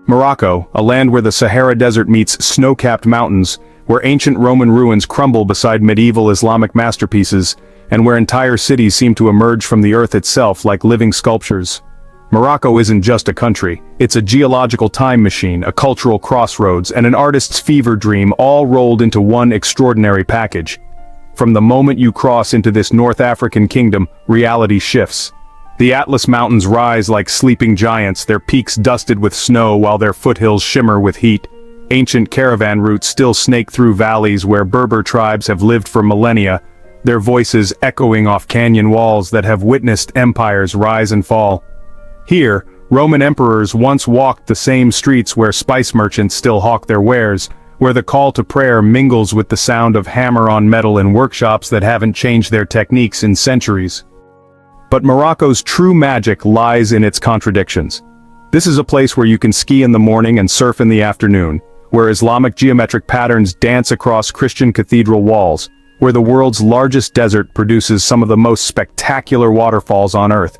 Morocco, a land where the Sahara Desert meets snow-capped mountains, where ancient Roman ruins crumble beside medieval Islamic masterpieces, and where entire cities seem to emerge from the earth itself like living sculptures. Morocco isn't just a country, it's a geological time machine, a cultural crossroads, and an artist's fever dream all rolled into one extraordinary package. From the moment you cross into this North African kingdom, reality shifts. The Atlas Mountains rise like sleeping giants, their peaks dusted with snow while their foothills shimmer with heat. Ancient caravan routes still snake through valleys where Berber tribes have lived for millennia, their voices echoing off canyon walls that have witnessed empires rise and fall. Here, Roman emperors once walked the same streets where spice merchants still hawk their wares, where the call to prayer mingles with the sound of hammer on metal in workshops that haven't changed their techniques in centuries. But Morocco's true magic lies in its contradictions. This is a place where you can ski in the morning and surf in the afternoon, where Islamic geometric patterns dance across Christian cathedral walls, where the world's largest desert produces some of the most spectacular waterfalls on Earth.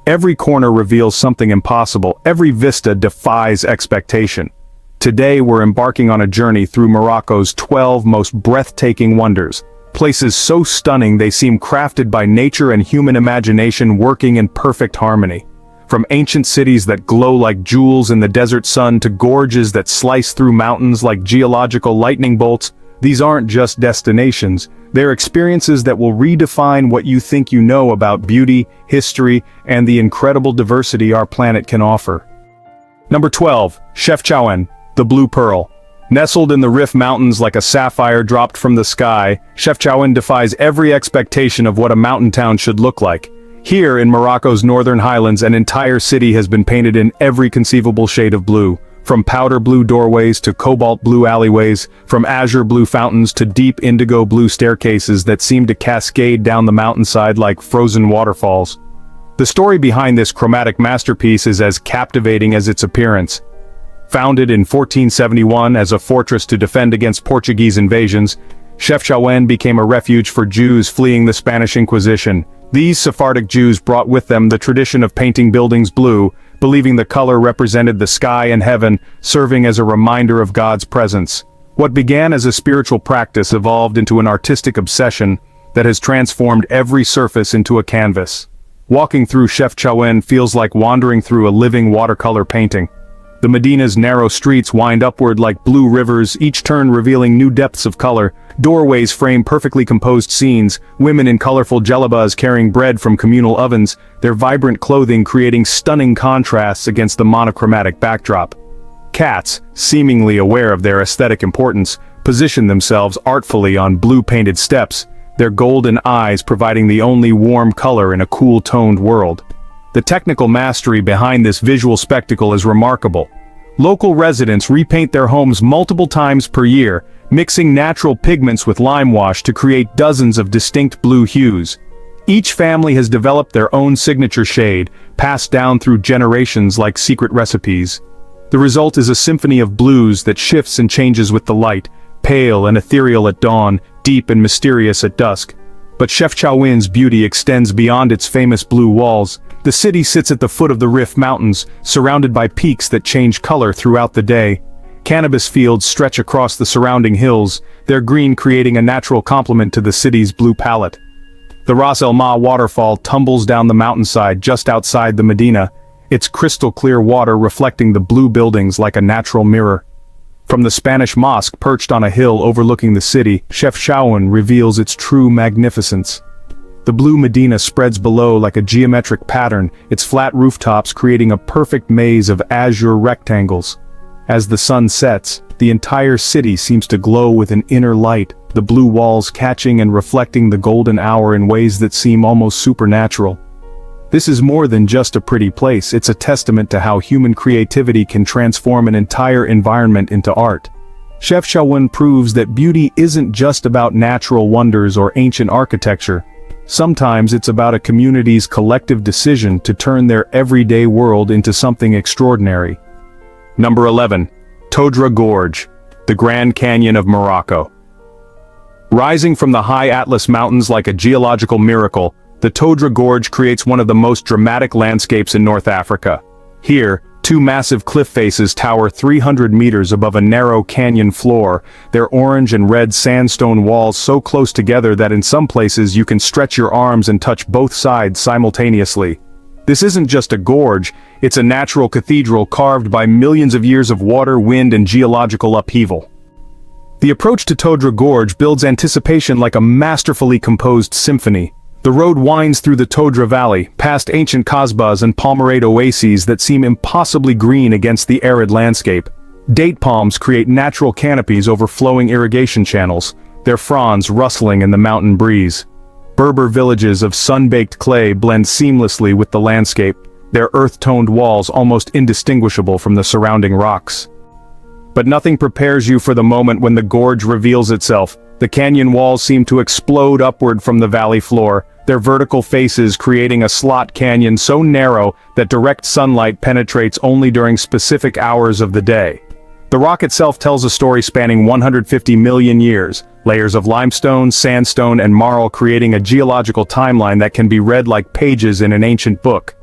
Every corner reveals something impossible, every vista defies expectation. Today we're embarking on a journey through Morocco's 12 most breathtaking wonders, places so stunning they seem crafted by nature and human imagination working in perfect harmony. From ancient cities that glow like jewels in the desert sun to gorges that slice through mountains like geological lightning bolts, these aren't just destinations, they're experiences that will redefine what you think you know about beauty, history, and the incredible diversity our planet can offer. Number 12. Chefchaouen, the Blue Pearl. Nestled in the Rif Mountains like a sapphire dropped from the sky, Chefchaouen defies every expectation of what a mountain town should look like. Here in Morocco's northern highlands, an entire city has been painted in every conceivable shade of blue. From powder blue doorways to cobalt blue alleyways, from azure blue fountains to deep indigo blue staircases that seem to cascade down the mountainside like frozen waterfalls. The story behind this chromatic masterpiece is as captivating as its appearance. Founded in 1471 as a fortress to defend against Portuguese invasions, Chefchaouen became a refuge for Jews fleeing the Spanish Inquisition. These Sephardic Jews brought with them the tradition of painting buildings blue, believing the color represented the sky and heaven, serving as a reminder of God's presence. What began as a spiritual practice evolved into an artistic obsession that has transformed every surface into a canvas. Walking through Chefchaouen feels like wandering through a living watercolor painting. The Medina's narrow streets wind upward like blue rivers, each turn revealing new depths of color. Doorways frame perfectly composed scenes, women in colorful djellabas carrying bread from communal ovens, their vibrant clothing creating stunning contrasts against the monochromatic backdrop. Cats, seemingly aware of their aesthetic importance, position themselves artfully on blue-painted steps, their golden eyes providing the only warm color in a cool-toned world. The technical mastery behind this visual spectacle is remarkable. Local residents repaint their homes multiple times per year, mixing natural pigments with lime wash to create dozens of distinct blue hues. Each family has developed their own signature shade, passed down through generations like secret recipes. The result is a symphony of blues that shifts and changes with the light, pale and ethereal at dawn, deep and mysterious at dusk. But Chefchaouen's beauty extends beyond its famous blue walls. The city sits at the foot of the Rif Mountains, surrounded by peaks that change color throughout the day. Cannabis fields stretch across the surrounding hills, their green creating a natural complement to the city's blue palette. The Ras El Ma waterfall tumbles down the mountainside just outside the Medina, its crystal-clear water reflecting the blue buildings like a natural mirror. From the Spanish mosque perched on a hill overlooking the city, Chefchaouen reveals its true magnificence. The blue Medina spreads below like a geometric pattern, its flat rooftops creating a perfect maze of azure rectangles. As the sun sets, the entire city seems to glow with an inner light, the blue walls catching and reflecting the golden hour in ways that seem almost supernatural. This is more than just a pretty place, it's a testament to how human creativity can transform an entire environment into art. Chefchaouen proves that beauty isn't just about natural wonders or ancient architecture. Sometimes it's about a community's collective decision to turn their everyday world into something extraordinary. Number 11. Todra Gorge, the Grand Canyon of Morocco. Rising from the high Atlas Mountains like a geological miracle, the Todra Gorge creates one of the most dramatic landscapes in North Africa. Here, Two massive cliff faces tower 300 meters above a narrow canyon floor, their orange and red sandstone walls so close together that in some places you can stretch your arms and touch both sides simultaneously. This isn't just a gorge, it's a natural cathedral carved by millions of years of water, wind, and geological upheaval. The approach to Todra Gorge builds anticipation like a masterfully composed symphony. The road winds through the Todra Valley, past ancient kasbahs and palmerate oases that seem impossibly green against the arid landscape. Date palms create natural canopies over flowing irrigation channels, their fronds rustling in the mountain breeze. Berber villages of sun-baked clay blend seamlessly with the landscape, their earth-toned walls almost indistinguishable from the surrounding rocks. But nothing prepares you for the moment when the gorge reveals itself. The canyon walls seem to explode upward from the valley floor, their vertical faces creating a slot canyon so narrow that direct sunlight penetrates only during specific hours of the day. The rock itself tells a story spanning 150 million years, layers of limestone, sandstone, and marl creating a geological timeline that can be read like pages in an ancient book.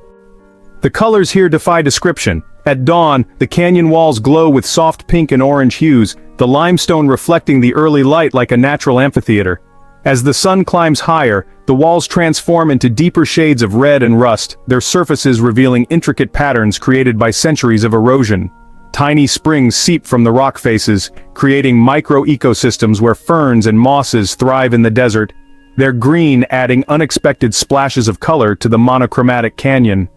The colors here defy description. At dawn, the canyon walls glow with soft pink and orange hues, the limestone reflecting the early light like a natural amphitheater. As the sun climbs higher, the walls transform into deeper shades of red and rust, their surfaces revealing intricate patterns created by centuries of erosion. Tiny springs seep from the rock faces, creating micro-ecosystems where ferns and mosses thrive in the desert, their green adding unexpected splashes of color to the monochromatic canyon.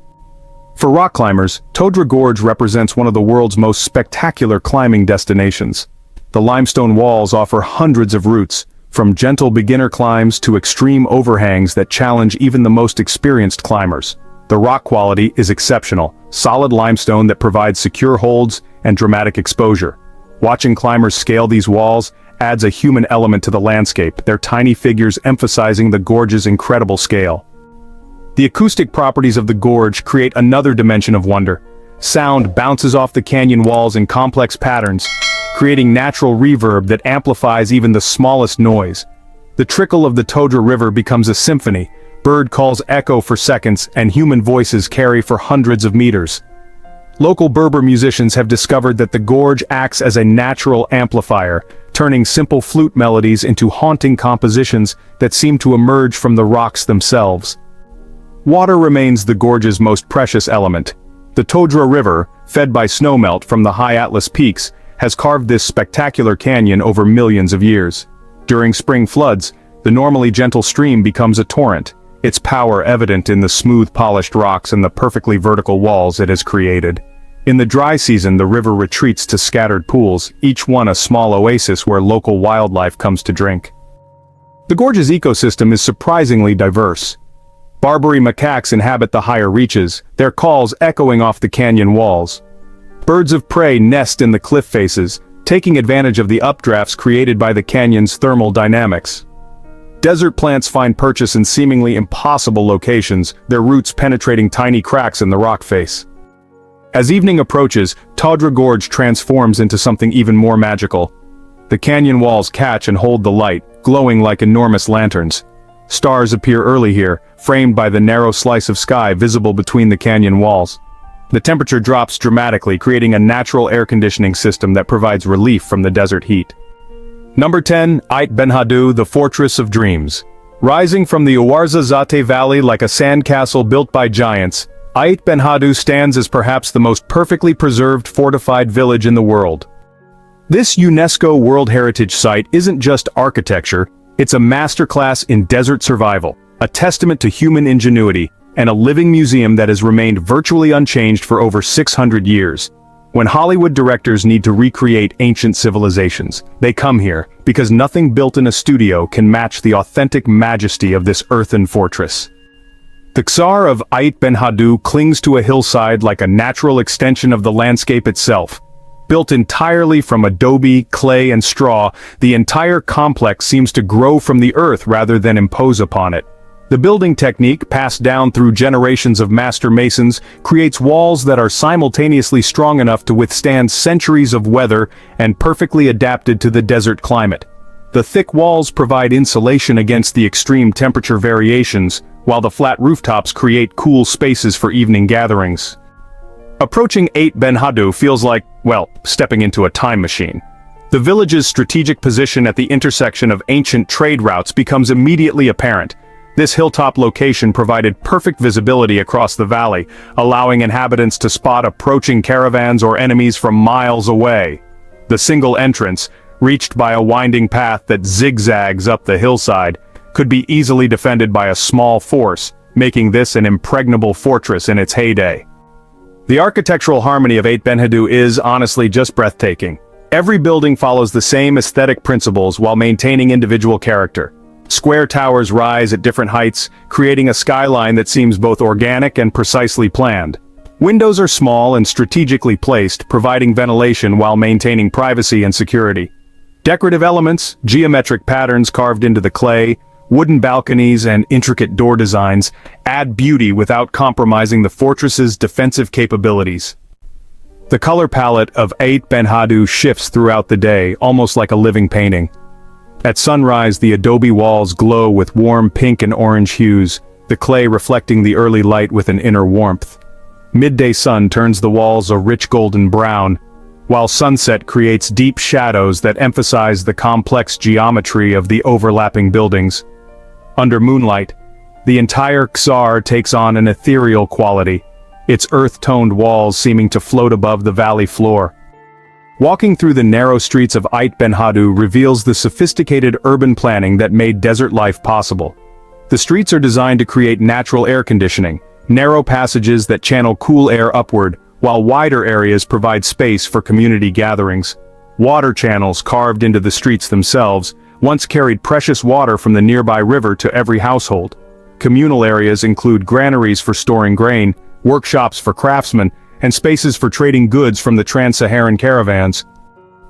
For rock climbers, Todra Gorge represents one of the world's most spectacular climbing destinations. The limestone walls offer hundreds of routes, from gentle beginner climbs to extreme overhangs that challenge even the most experienced climbers. The rock quality is exceptional, solid limestone that provides secure holds and dramatic exposure. Watching climbers scale these walls adds a human element to the landscape, their tiny figures emphasizing the gorge's incredible scale. The acoustic properties of the gorge create another dimension of wonder. Sound bounces off the canyon walls in complex patterns, creating natural reverb that amplifies even the smallest noise. The trickle of the Todra River becomes a symphony, bird calls echo for seconds and human voices carry for hundreds of meters. Local Berber musicians have discovered that the gorge acts as a natural amplifier, turning simple flute melodies into haunting compositions that seem to emerge from the rocks themselves. Water remains the gorge's most precious element. The Todra River, fed by snowmelt from the high Atlas peaks, has carved this spectacular canyon over millions of years. During spring floods, the normally gentle stream becomes a torrent, its power evident in the smooth polished rocks and the perfectly vertical walls it has created. In the dry season, the river retreats to scattered pools, each one a small oasis where local wildlife comes to drink. The gorge's ecosystem is surprisingly diverse. Barbary macaques inhabit the higher reaches, their calls echoing off the canyon walls. Birds of prey nest in the cliff faces, taking advantage of the updrafts created by the canyon's thermal dynamics. Desert plants find purchase in seemingly impossible locations, their roots penetrating tiny cracks in the rock face. As evening approaches, Todra Gorge transforms into something even more magical. The canyon walls catch and hold the light, glowing like enormous lanterns. Stars appear early here, framed by the narrow slice of sky visible between the canyon walls. The temperature drops dramatically, creating a natural air conditioning system that provides relief from the desert heat. Number 10. Ait Ben Haddou, the Fortress of Dreams. Rising from the Ouarzazate Valley like a sandcastle built by giants, Ait Ben Haddou stands as perhaps the most perfectly preserved fortified village in the world. This UNESCO World Heritage Site isn't just architecture, it's a masterclass in desert survival, a testament to human ingenuity, and a living museum that has remained virtually unchanged for over 600 years. When Hollywood directors need to recreate ancient civilizations, they come here, because nothing built in a studio can match the authentic majesty of this earthen fortress. The Ksar of Ait Ben Haddou clings to a hillside like a natural extension of the landscape itself. Built entirely from adobe, clay, and straw, the entire complex seems to grow from the earth rather than impose upon it. The building technique, passed down through generations of master masons, creates walls that are simultaneously strong enough to withstand centuries of weather and perfectly adapted to the desert climate. The thick walls provide insulation against the extreme temperature variations, while the flat rooftops create cool spaces for evening gatherings. Approaching 8 Ben Haddou feels like, well, stepping into a time machine. The village's strategic position at the intersection of ancient trade routes becomes immediately apparent. This hilltop location provided perfect visibility across the valley, allowing inhabitants to spot approaching caravans or enemies from miles away. The single entrance, reached by a winding path that zigzags up the hillside, could be easily defended by a small force, making this an impregnable fortress in its heyday. The architectural harmony of 8 Ben Haddou is, honestly, just breathtaking. Every building follows the same aesthetic principles while maintaining individual character. Square towers rise at different heights, creating a skyline that seems both organic and precisely planned. Windows are small and strategically placed, providing ventilation while maintaining privacy and security. Decorative elements, geometric patterns carved into the clay, wooden balconies and intricate door designs add beauty without compromising the fortress's defensive capabilities. The color palette of 8 Ben Haddou shifts throughout the day, almost like a living painting. At sunrise, the adobe walls glow with warm pink and orange hues, the clay reflecting the early light with an inner warmth. Midday sun turns the walls a rich golden brown, while sunset creates deep shadows that emphasize the complex geometry of the overlapping buildings. Under moonlight, the entire Sahara takes on an ethereal quality, its earth-toned walls seeming to float above the valley floor. Walking through the narrow streets of 8 Ben Haddou reveals the sophisticated urban planning that made desert life possible. The streets are designed to create natural air conditioning, narrow passages that channel cool air upward, while wider areas provide space for community gatherings. Water channels carved into the streets themselves once carried precious water from the nearby river to every household. Communal areas include granaries for storing grain, workshops for craftsmen, and spaces for trading goods from the trans-Saharan caravans.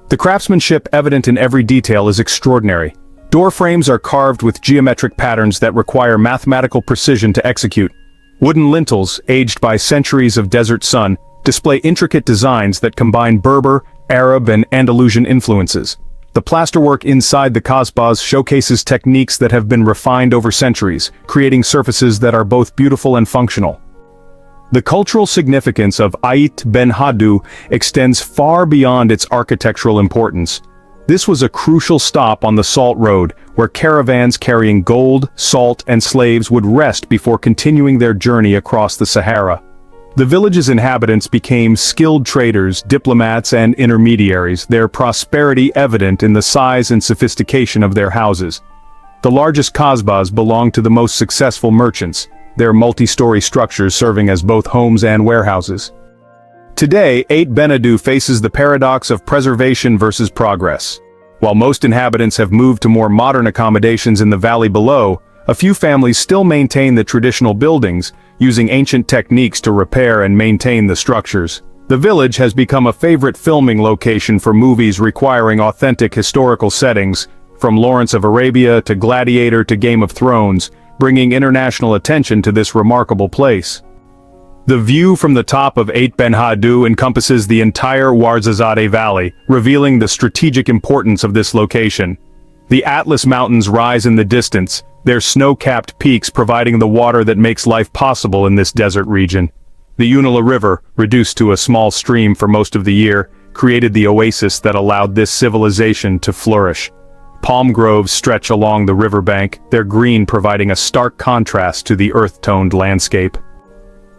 The craftsmanship evident in every detail is extraordinary. Door frames are carved with geometric patterns that require mathematical precision to execute. Wooden lintels, aged by centuries of desert sun, display intricate designs that combine Berber, Arab, and Andalusian influences. The plasterwork inside the kasbahs showcases techniques that have been refined over centuries, creating surfaces that are both beautiful and functional. The cultural significance of 8 Ben Haddou extends far beyond its architectural importance. This was a crucial stop on the Salt Road, where caravans carrying gold, salt, and slaves would rest before continuing their journey across the Sahara. The village's inhabitants became skilled traders, diplomats, and intermediaries, their prosperity evident in the size and sophistication of their houses. The largest kasbahs belonged to the most successful merchants, their multi-story structures serving as both homes and warehouses. Today, 8 Ben Haddou faces the paradox of preservation versus progress. While most inhabitants have moved to more modern accommodations in the valley below, a few families still maintain the traditional buildings, using ancient techniques to repair and maintain the structures. The village has become a favorite filming location for movies requiring authentic historical settings, from Lawrence of Arabia to Gladiator to Game of Thrones, bringing international attention to this remarkable place. The view from the top of 8 Ben Haddou encompasses the entire Ouarzazate Valley, revealing the strategic importance of this location. The Atlas Mountains rise in the distance, their snow-capped peaks providing the water that makes life possible in this desert region. The Unala River, reduced to a small stream for most of the year, created the oasis that allowed this civilization to flourish. Palm groves stretch along the riverbank, their green providing a stark contrast to the earth-toned landscape.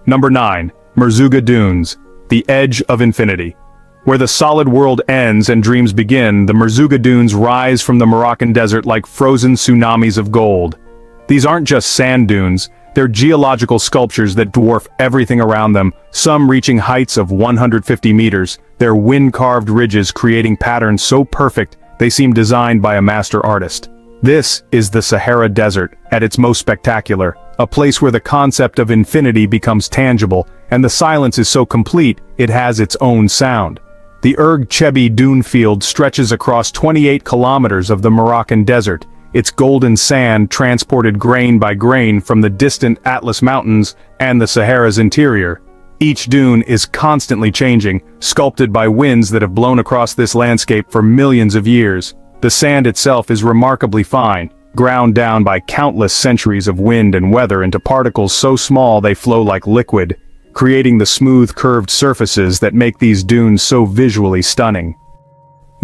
Number 9. Merzouga Dunes, the edge of infinity. Where the solid world ends and dreams begin, the Merzouga Dunes rise from the Moroccan desert like frozen tsunamis of gold. These aren't just sand dunes, they're geological sculptures that dwarf everything around them, some reaching heights of 150 meters, their wind-carved ridges creating patterns so perfect they seem designed by a master artist. This is the Sahara Desert, at its most spectacular, a place where the concept of infinity becomes tangible, and the silence is so complete, it has its own sound. The Erg Chebi dune field stretches across 28 kilometers of the Moroccan desert, its golden sand transported grain by grain from the distant Atlas Mountains and the Sahara's interior. Each dune is constantly changing, sculpted by winds that have blown across this landscape for millions of years. The sand itself is remarkably fine, ground down by countless centuries of wind and weather into particles so small they flow like liquid. creating the smooth curved surfaces that make these dunes so visually stunning.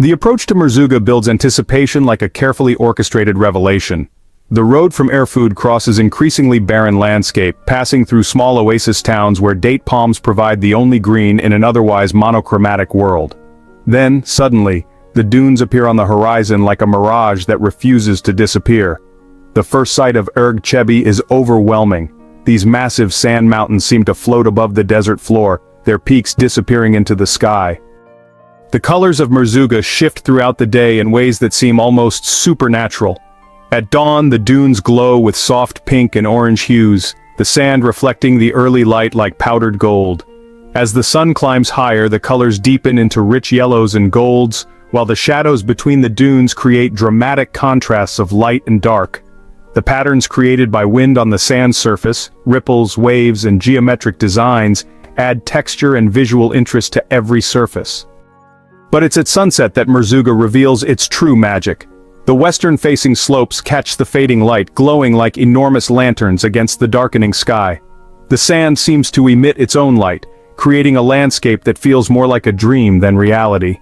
The approach to Merzouga builds anticipation like a carefully orchestrated revelation. The road from Erfoud crosses increasingly barren landscape, passing through small oasis towns where date palms provide the only green in an otherwise monochromatic world. Then, suddenly, the dunes appear on the horizon like a mirage that refuses to disappear. The first sight of Erg Chebi is overwhelming. These massive sand mountains seem to float above the desert floor, their peaks disappearing into the sky. The colors of Merzouga shift throughout the day in ways that seem almost supernatural. At dawn, the dunes glow with soft pink and orange hues, the sand reflecting the early light like powdered gold. As the sun climbs higher, the colors deepen into rich yellows and golds, while the shadows between the dunes create dramatic contrasts of light and dark. The patterns created by wind on the sand surface, ripples, waves, and geometric designs add texture and visual interest to every surface. But it's at sunset that Merzouga reveals its true magic. The western-facing slopes catch the fading light, glowing like enormous lanterns against the darkening sky. The sand seems to emit its own light, creating a landscape that feels more like a dream than reality.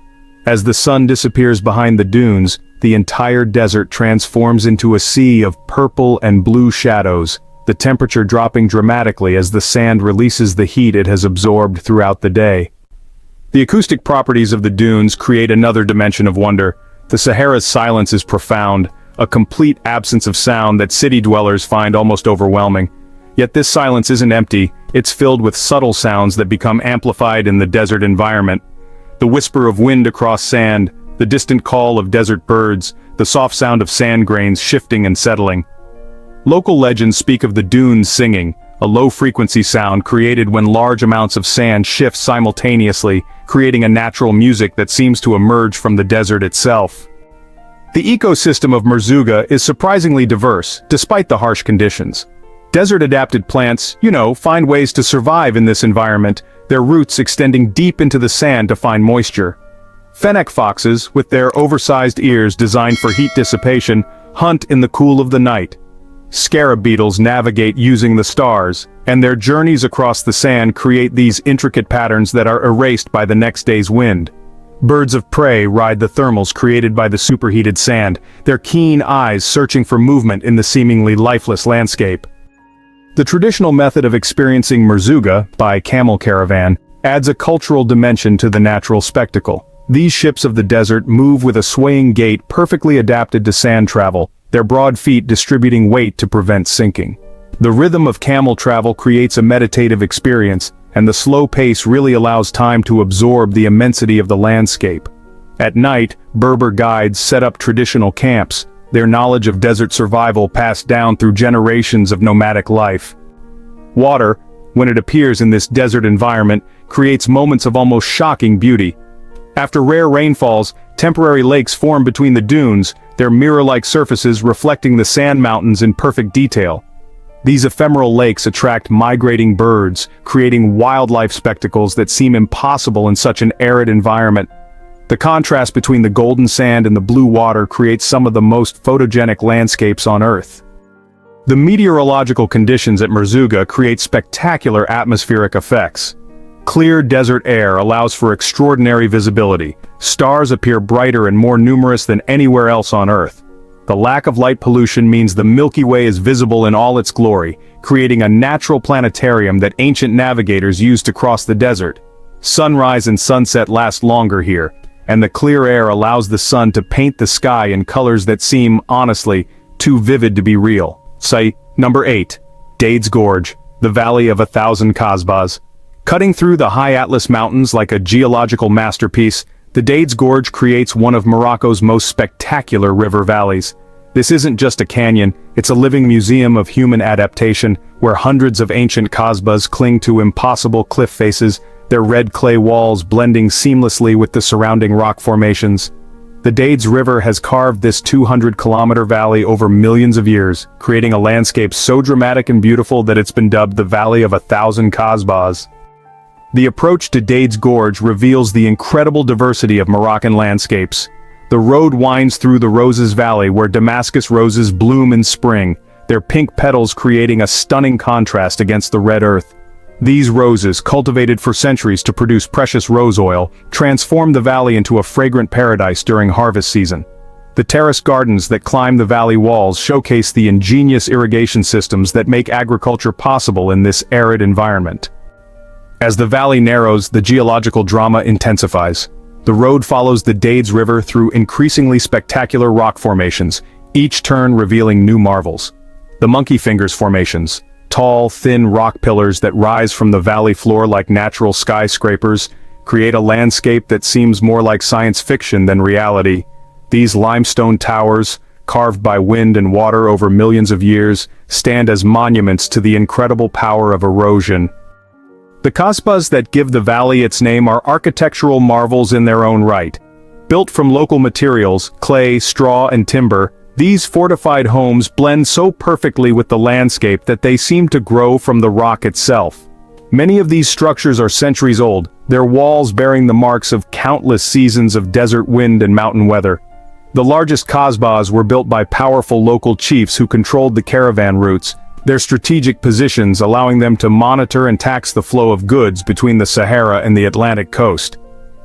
As the sun disappears behind the dunes, the entire desert transforms into a sea of purple and blue shadows, the temperature dropping dramatically as the sand releases the heat it has absorbed throughout the day. The acoustic properties of the dunes create another dimension of wonder. The Sahara's silence is profound, a complete absence of sound that city dwellers find almost overwhelming. Yet this silence isn't empty, it's filled with subtle sounds that become amplified in the desert environment. The whisper of wind across sand, the distant call of desert birds, the soft sound of sand grains shifting and settling. Local legends speak of the dunes singing, a low-frequency sound created when large amounts of sand shift simultaneously, creating a natural music that seems to emerge from the desert itself. The ecosystem of Merzouga is surprisingly diverse, despite the harsh conditions. Desert-adapted plants, find ways to survive in this environment, their roots extending deep into the sand to find moisture. Fennec foxes, with their oversized ears designed for heat dissipation, hunt in the cool of the night. Scarab beetles navigate using the stars, and their journeys across the sand create these intricate patterns that are erased by the next day's wind. Birds of prey ride the thermals created by the superheated sand, their keen eyes searching for movement in the seemingly lifeless landscape. The traditional method of experiencing Merzouga, by camel caravan, adds a cultural dimension to the natural spectacle. These ships of the desert move with a swaying gait perfectly adapted to sand travel, their broad feet distributing weight to prevent sinking. The rhythm of camel travel creates a meditative experience, and the slow pace really allows time to absorb the immensity of the landscape. At night, Berber guides set up traditional camps, their knowledge of desert survival passed down through generations of nomadic life. Water, when it appears in this desert environment, creates moments of almost shocking beauty. After rare rainfalls, temporary lakes form between the dunes, their mirror-like surfaces reflecting the sand mountains in perfect detail. These ephemeral lakes attract migrating birds, creating wildlife spectacles that seem impossible in such an arid environment. The contrast between the golden sand and the blue water creates some of the most photogenic landscapes on Earth. The meteorological conditions at Merzouga create spectacular atmospheric effects. Clear desert air allows for extraordinary visibility. Stars appear brighter and more numerous than anywhere else on Earth. The lack of light pollution means the Milky Way is visible in all its glory, creating a natural planetarium that ancient navigators used to cross the desert. Sunrise and sunset last longer here, and the clear air allows the sun to paint the sky in colors that seem, honestly, too vivid to be real. Say, number 8. Dades Gorge, the Valley of 1,000 Kasbahs. Cutting through the high Atlas Mountains like a geological masterpiece, the Dades Gorge creates one of Morocco's most spectacular river valleys. This isn't just a canyon, it's a living museum of human adaptation, where hundreds of ancient Kasbahs cling to impossible cliff faces, their red clay walls blending seamlessly with the surrounding rock formations. The Dades River has carved this 200-kilometer valley over millions of years, creating a landscape so dramatic and beautiful that it's been dubbed the Valley of 1,000 Kasbahs. The approach to Dades Gorge reveals the incredible diversity of Moroccan landscapes. The road winds through the Roses Valley where Damascus roses bloom in spring, their pink petals creating a stunning contrast against the red earth. These roses, cultivated for centuries to produce precious rose oil, transform the valley into a fragrant paradise during harvest season. The terrace gardens that climb the valley walls showcase the ingenious irrigation systems that make agriculture possible in this arid environment. As the valley narrows, the geological drama intensifies. The road follows the Dades River through increasingly spectacular rock formations, each turn revealing new marvels. The Monkey Fingers formations, tall, thin rock pillars that rise from the valley floor like natural skyscrapers, create a landscape that seems more like science fiction than reality. These limestone towers, carved by wind and water over millions of years, stand as monuments to the incredible power of erosion. The kasbahs that give the valley its name are architectural marvels in their own right. Built from local materials, clay, straw, and timber, these fortified homes blend so perfectly with the landscape that they seem to grow from the rock itself. Many of these structures are centuries old, their walls bearing the marks of countless seasons of desert wind and mountain weather. The largest kasbahs were built by powerful local chiefs who controlled the caravan routes, their strategic positions allowing them to monitor and tax the flow of goods between the Sahara and the Atlantic coast.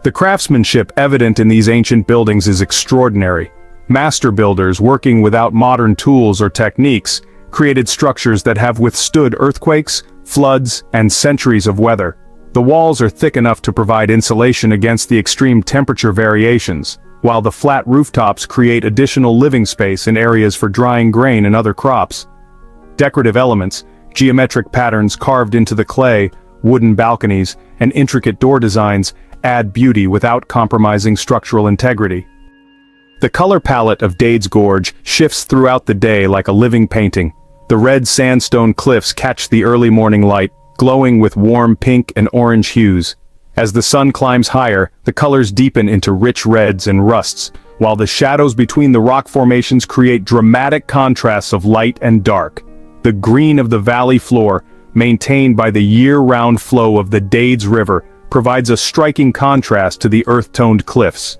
The craftsmanship evident in these ancient buildings is extraordinary. Master builders, working without modern tools or techniques, created structures that have withstood earthquakes, floods, and centuries of weather. The walls are thick enough to provide insulation against the extreme temperature variations, while the flat rooftops create additional living space in areas for drying grain and other crops. Decorative elements, geometric patterns carved into the clay, wooden balconies, and intricate door designs add beauty without compromising structural integrity. The color palette of Dades Gorge shifts throughout the day like a living painting. The red sandstone cliffs catch the early morning light, glowing with warm pink and orange hues. As the sun climbs higher, the colors deepen into rich reds and rusts, while the shadows between the rock formations create dramatic contrasts of light and dark. The green of the valley floor, maintained by the year-round flow of the Dades River, provides a striking contrast to the earth-toned cliffs.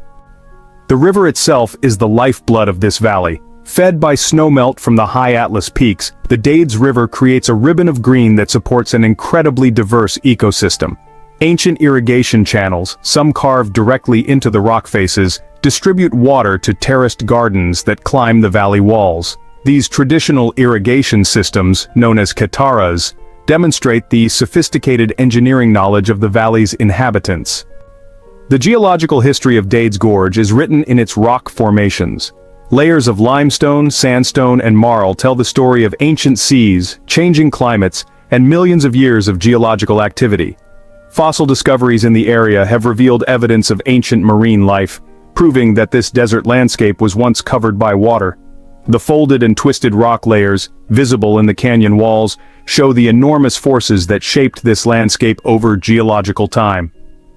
The river itself is the lifeblood of this valley. Fed by snowmelt from the high Atlas peaks, the Dades River creates a ribbon of green that supports an incredibly diverse ecosystem. Ancient irrigation channels, some carved directly into the rock faces, distribute water to terraced gardens that climb the valley walls. These traditional irrigation systems, known as kataras, demonstrate the sophisticated engineering knowledge of the valley's inhabitants. The geological history of Dades Gorge is written in its rock formations. Layers of limestone, sandstone, and marl tell the story of ancient seas, changing climates, and millions of years of geological activity. Fossil discoveries in the area have revealed evidence of ancient marine life, proving that this desert landscape was once covered by water. The folded and twisted rock layers, visible in the canyon walls, show the enormous forces that shaped this landscape over geological time.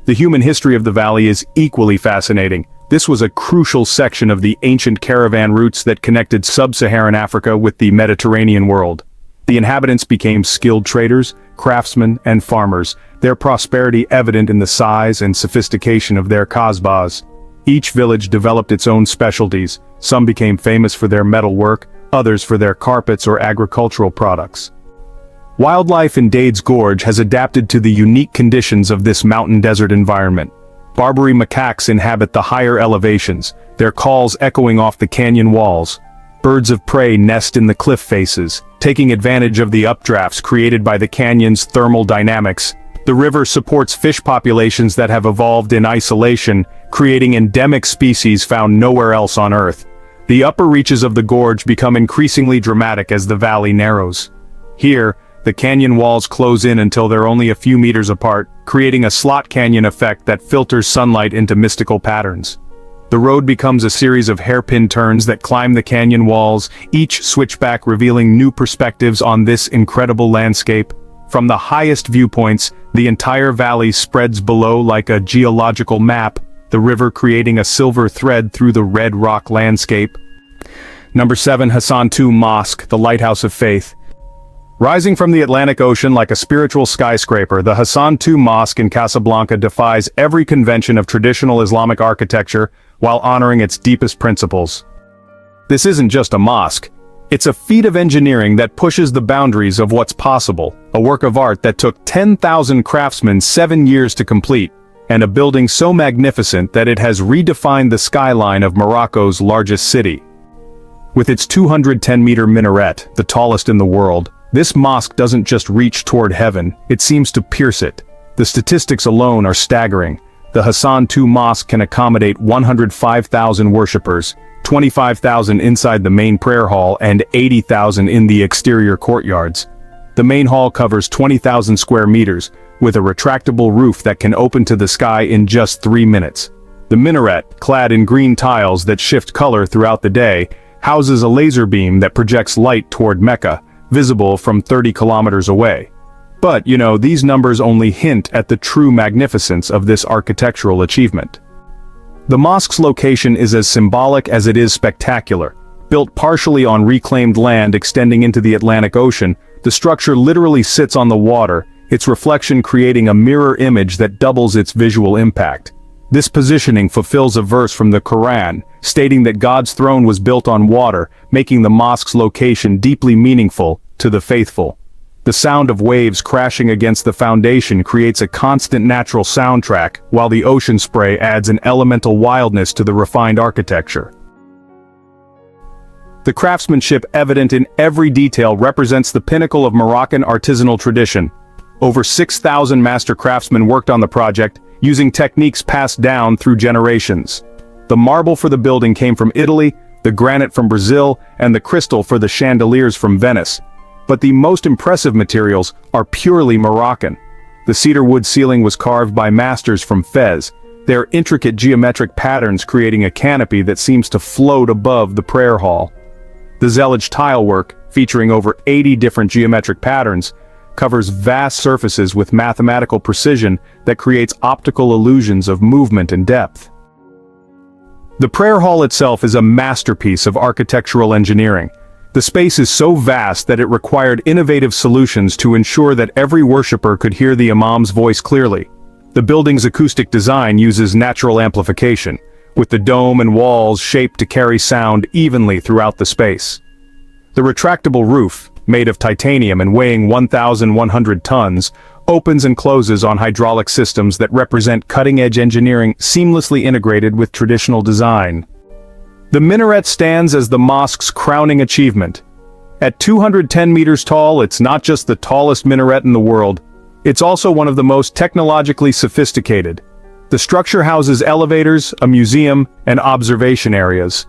The human history of the valley is equally fascinating. This was a crucial section of the ancient caravan routes that connected sub-Saharan Africa with the Mediterranean world. The inhabitants became skilled traders, craftsmen, and farmers, their prosperity evident in the size and sophistication of their kasbahs. Each village developed its own specialties. Some became famous for their metalwork, others for their carpets or agricultural products. Wildlife in Dades Gorge has adapted to the unique conditions of this mountain desert environment. Barbary macaques inhabit the higher elevations, their calls echoing off the canyon walls. Birds of prey nest in the cliff faces, taking advantage of the updrafts created by the canyon's thermal dynamics. The river supports fish populations that have evolved in isolation, creating endemic species found nowhere else on Earth. The upper reaches of the gorge become increasingly dramatic as the valley narrows. Here, the canyon walls close in until they're only a few meters apart, creating a slot canyon effect that filters sunlight into mystical patterns. The road becomes a series of hairpin turns that climb the canyon walls, each switchback revealing new perspectives on this incredible landscape. From the highest viewpoints, the entire valley spreads below like a geological map, the river creating a silver thread through the red rock landscape. Number 7. Hassan II Mosque, the Lighthouse of Faith. Rising from the Atlantic Ocean like a spiritual skyscraper, the Hassan II Mosque in Casablanca defies every convention of traditional Islamic architecture while honoring its deepest principles. This isn't just a mosque. It's a feat of engineering that pushes the boundaries of what's possible, a work of art that took 10,000 craftsmen 7 years to complete, and a building so magnificent that it has redefined the skyline of Morocco's largest city. With its 210-meter minaret, the tallest in the world, this mosque doesn't just reach toward heaven, it seems to pierce it. The statistics alone are staggering. The Hassan II Mosque can accommodate 105,000 worshippers, 25,000 inside the main prayer hall and 80,000 in the exterior courtyards. The main hall covers 20,000 square meters, with a retractable roof that can open to the sky in just 3 minutes. The minaret, clad in green tiles that shift color throughout the day, houses a laser beam that projects light toward Mecca, visible from 30 kilometers away. But, these numbers only hint at the true magnificence of this architectural achievement. The mosque's location is as symbolic as it is spectacular. Built partially on reclaimed land extending into the Atlantic Ocean, the structure literally sits on the water, its reflection creating a mirror image that doubles its visual impact. This positioning fulfills a verse from the Quran, stating that God's throne was built on water, making the mosque's location deeply meaningful to the faithful. The sound of waves crashing against the foundation creates a constant natural soundtrack, while the ocean spray adds an elemental wildness to the refined architecture. The craftsmanship evident in every detail represents the pinnacle of Moroccan artisanal tradition. Over 6,000 master craftsmen worked on the project, using techniques passed down through generations. The marble for the building came from Italy, the granite from Brazil, and the crystal for the chandeliers from Venice. But the most impressive materials are purely Moroccan. The cedar wood ceiling was carved by masters from Fez, their intricate geometric patterns creating a canopy that seems to float above the prayer hall. The zellige tile work, featuring over 80 different geometric patterns, covers vast surfaces with mathematical precision that creates optical illusions of movement and depth. The prayer hall itself is a masterpiece of architectural engineering. The space is so vast that it required innovative solutions to ensure that every worshipper could hear the imam's voice clearly. The building's acoustic design uses natural amplification, with the dome and walls shaped to carry sound evenly throughout the space. The retractable roof, made of titanium and weighing 1,100 tons, opens and closes on hydraulic systems that represent cutting-edge engineering seamlessly integrated with traditional design. The minaret stands as the mosque's crowning achievement. At 210 meters tall, it's not just the tallest minaret in the world, it's also one of the most technologically sophisticated. The structure houses elevators, a museum, and observation areas.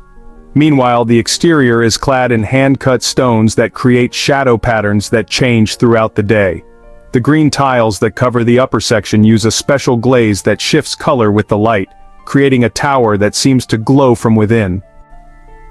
Meanwhile, the exterior is clad in hand-cut stones that create shadow patterns that change throughout the day. The green tiles that cover the upper section use a special glaze that shifts color with the light, creating a tower that seems to glow from within.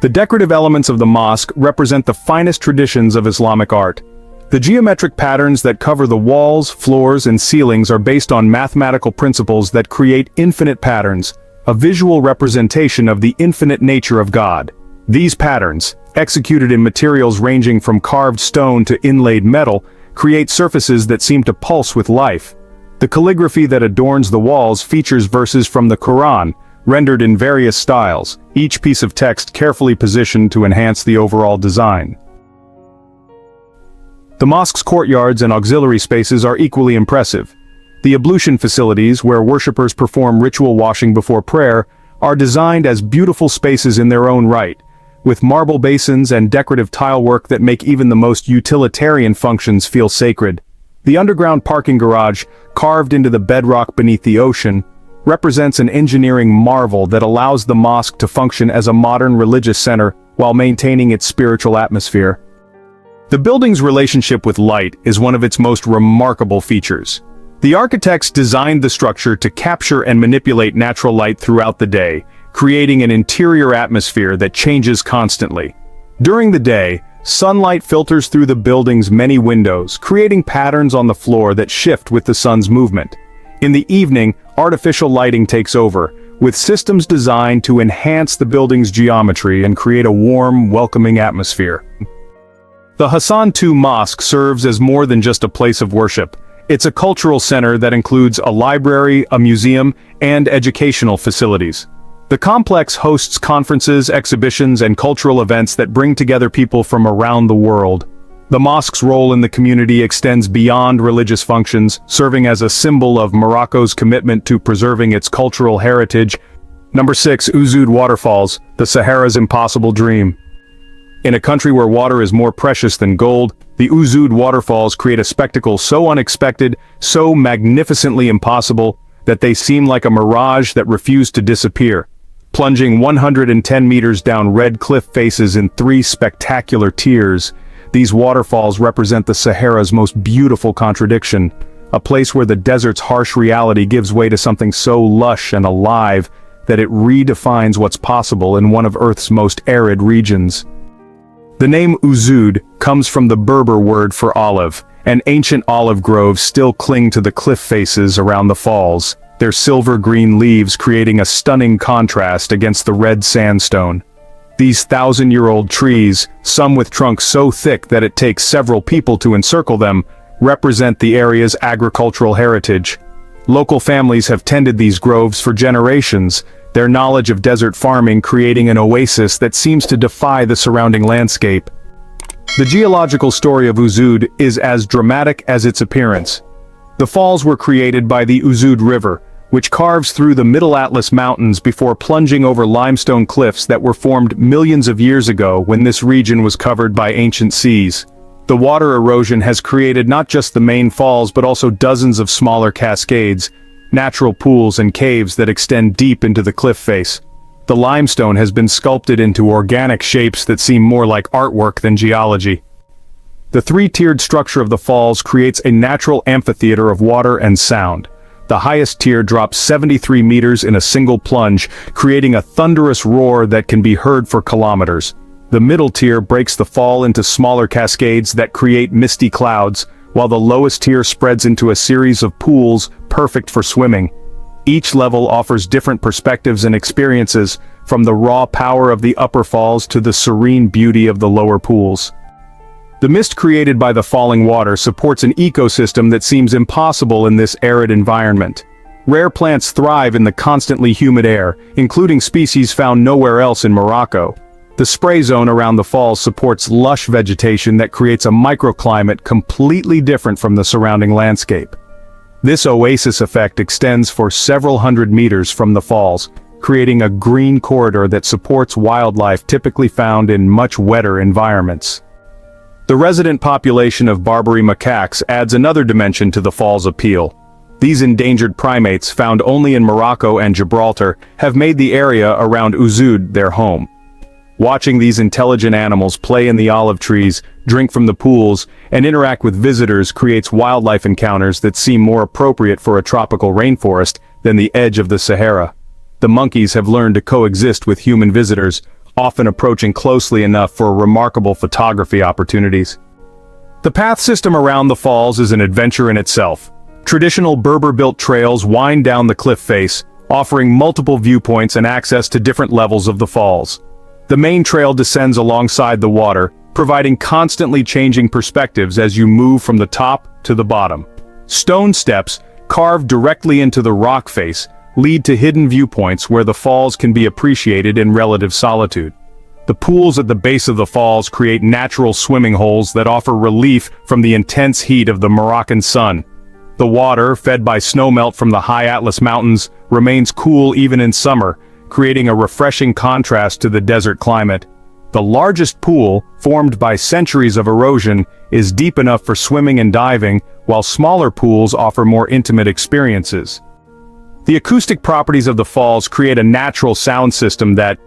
The decorative elements of the mosque represent the finest traditions of Islamic art. The geometric patterns that cover the walls, floors, and ceilings are based on mathematical principles that create infinite patterns, a visual representation of the infinite nature of God. These patterns, executed in materials ranging from carved stone to inlaid metal, create surfaces that seem to pulse with life. The calligraphy that adorns the walls features verses from the Quran, rendered in various styles, each piece of text carefully positioned to enhance the overall design. The mosque's courtyards and auxiliary spaces are equally impressive. The ablution facilities, where worshippers perform ritual washing before prayer, are designed as beautiful spaces in their own right, with marble basins and decorative tile work that make even the most utilitarian functions feel sacred. The underground parking garage, carved into the bedrock beneath the ocean, represents an engineering marvel that allows the mosque to function as a modern religious center while maintaining its spiritual atmosphere. The building's relationship with light is one of its most remarkable features. The architects designed the structure to capture and manipulate natural light throughout the day, creating an interior atmosphere that changes constantly. During the day, sunlight filters through the building's many windows, creating patterns on the floor that shift with the sun's movement. In the evening, artificial lighting takes over, with systems designed to enhance the building's geometry and create a warm, welcoming atmosphere. The Hassan II Mosque serves as more than just a place of worship. It's a cultural center that includes a library, a museum, and educational facilities. The complex hosts conferences, exhibitions, and cultural events that bring together people from around the world. The mosque's role in the community extends beyond religious functions, serving as a symbol of Morocco's commitment to preserving its cultural heritage. Number 6. Ouzoud Waterfalls, the Sahara's impossible dream. In a country where water is more precious than gold, the Ouzoud waterfalls create a spectacle so unexpected, so magnificently impossible, that they seem like a mirage that refused to disappear. Plunging 110 meters down red cliff faces in 3 spectacular tiers, these waterfalls represent the Sahara's most beautiful contradiction, a place where the desert's harsh reality gives way to something so lush and alive that it redefines what's possible in one of Earth's most arid regions. The name Ouzoud comes from the Berber word for olive, and ancient olive groves still cling to the cliff faces around the falls, their silver-green leaves creating a stunning contrast against the red sandstone. These 1,000-year-old trees, some with trunks so thick that it takes several people to encircle them, represent the area's agricultural heritage. Local families have tended these groves for generations, their knowledge of desert farming creating an oasis that seems to defy the surrounding landscape. The geological story of Ouzoud is as dramatic as its appearance. The falls were created by the Ouzoud River, which carves through the Middle Atlas Mountains before plunging over limestone cliffs that were formed millions of years ago when this region was covered by ancient seas. The water erosion has created not just the main falls but also dozens of smaller cascades, natural pools and caves that extend deep into the cliff face. The limestone has been sculpted into organic shapes that seem more like artwork than geology. The 3-tiered structure of the falls creates a natural amphitheater of water and sound. The highest tier drops 73 meters in a single plunge, creating a thunderous roar that can be heard for kilometers. The middle tier breaks the fall into smaller cascades that create misty clouds, while the lowest tier spreads into a series of pools perfect for swimming. Each level offers different perspectives and experiences, from the raw power of the upper falls to the serene beauty of the lower pools. The mist created by the falling water supports an ecosystem that seems impossible in this arid environment. Rare plants thrive in the constantly humid air, including species found nowhere else in Morocco. The spray zone around the falls supports lush vegetation that creates a microclimate completely different from the surrounding landscape. This oasis effect extends for several hundred meters from the falls, creating a green corridor that supports wildlife typically found in much wetter environments. The resident population of Barbary macaques adds another dimension to the falls' appeal. These endangered primates, found only in Morocco and Gibraltar, have made the area around Ouzoud their home. Watching these intelligent animals play in the olive trees, drink from the pools, and interact with visitors creates wildlife encounters that seem more appropriate for a tropical rainforest than the edge of the Sahara. The monkeys have learned to coexist with human visitors, often approaching closely enough for remarkable photography opportunities. The path system around the falls is an adventure in itself. Traditional Berber-built trails wind down the cliff face, offering multiple viewpoints and access to different levels of the falls. The main trail descends alongside the water, providing constantly changing perspectives as you move from the top to the bottom. Stone steps, carved directly into the rock face, lead to hidden viewpoints where the falls can be appreciated in relative solitude. The pools at the base of the falls create natural swimming holes that offer relief from the intense heat of the Moroccan sun. The water, fed by snowmelt from the high Atlas Mountains, remains cool even in summer, creating a refreshing contrast to the desert climate. The largest pool, formed by centuries of erosion, is deep enough for swimming and diving, while smaller pools offer more intimate experiences. The acoustic properties of the falls create a natural sound system that,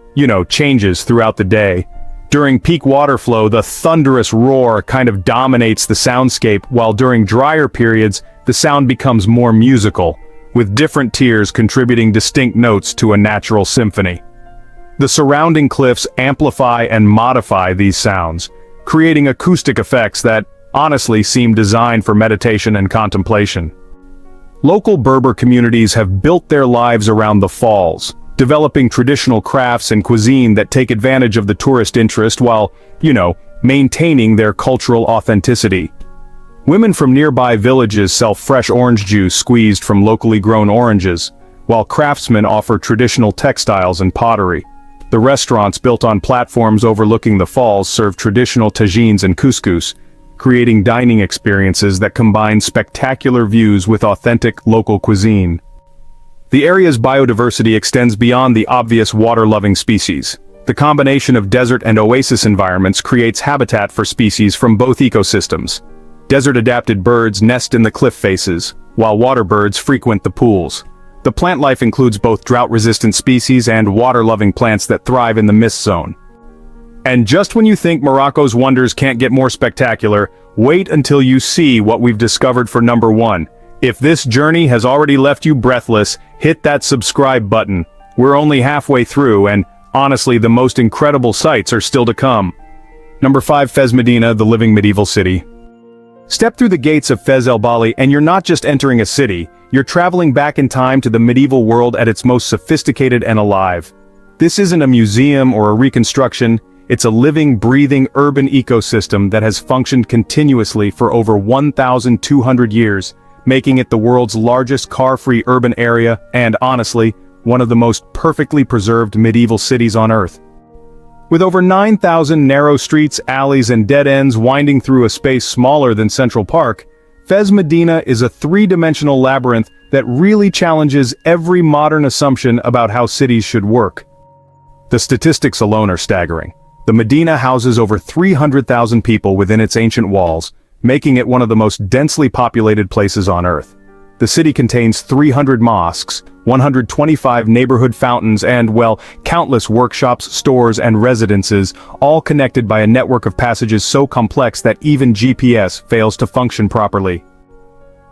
changes throughout the day. During peak water flow, the thunderous roar kind of dominates the soundscape, while during drier periods, the sound becomes more musical, with different tiers contributing distinct notes to a natural symphony. The surrounding cliffs amplify and modify these sounds, creating acoustic effects that, honestly, seem designed for meditation and contemplation. Local Berber communities have built their lives around the falls, developing traditional crafts and cuisine that take advantage of the tourist interest while, maintaining their cultural authenticity. Women from nearby villages sell fresh orange juice squeezed from locally grown oranges, while craftsmen offer traditional textiles and pottery. The restaurants built on platforms overlooking the falls serve traditional tagines and couscous, creating dining experiences that combine spectacular views with authentic local cuisine. The area's biodiversity extends beyond the obvious water-loving species. The combination of desert and oasis environments creates habitat for species from both ecosystems. Desert-adapted birds nest in the cliff faces, while water birds frequent the pools. The plant life includes both drought-resistant species and water-loving plants that thrive in the mist zone. And just when you think Morocco's wonders can't get more spectacular, wait until you see what we've discovered for number 1. If this journey has already left you breathless, hit that subscribe button. We're only halfway through, and honestly, the most incredible sights are still to come. Number 5. Fez Medina, the living medieval city. Step through the gates of Fez El Bali and you're not just entering a city, you're traveling back in time to the medieval world at its most sophisticated and alive. This isn't a museum or a reconstruction, it's a living, breathing urban ecosystem that has functioned continuously for over 1,200 years, making it the world's largest car-free urban area and, honestly, one of the most perfectly preserved medieval cities on Earth. With over 9,000 narrow streets, alleys, and dead ends winding through a space smaller than Central Park, Fez Medina is a three-dimensional labyrinth that really challenges every modern assumption about how cities should work. The statistics alone are staggering. The Medina houses over 300,000 people within its ancient walls, making it one of the most densely populated places on Earth. The city contains 300 mosques, 125 neighborhood fountains and, well, countless workshops, stores, and residences, all connected by a network of passages so complex that even GPS fails to function properly.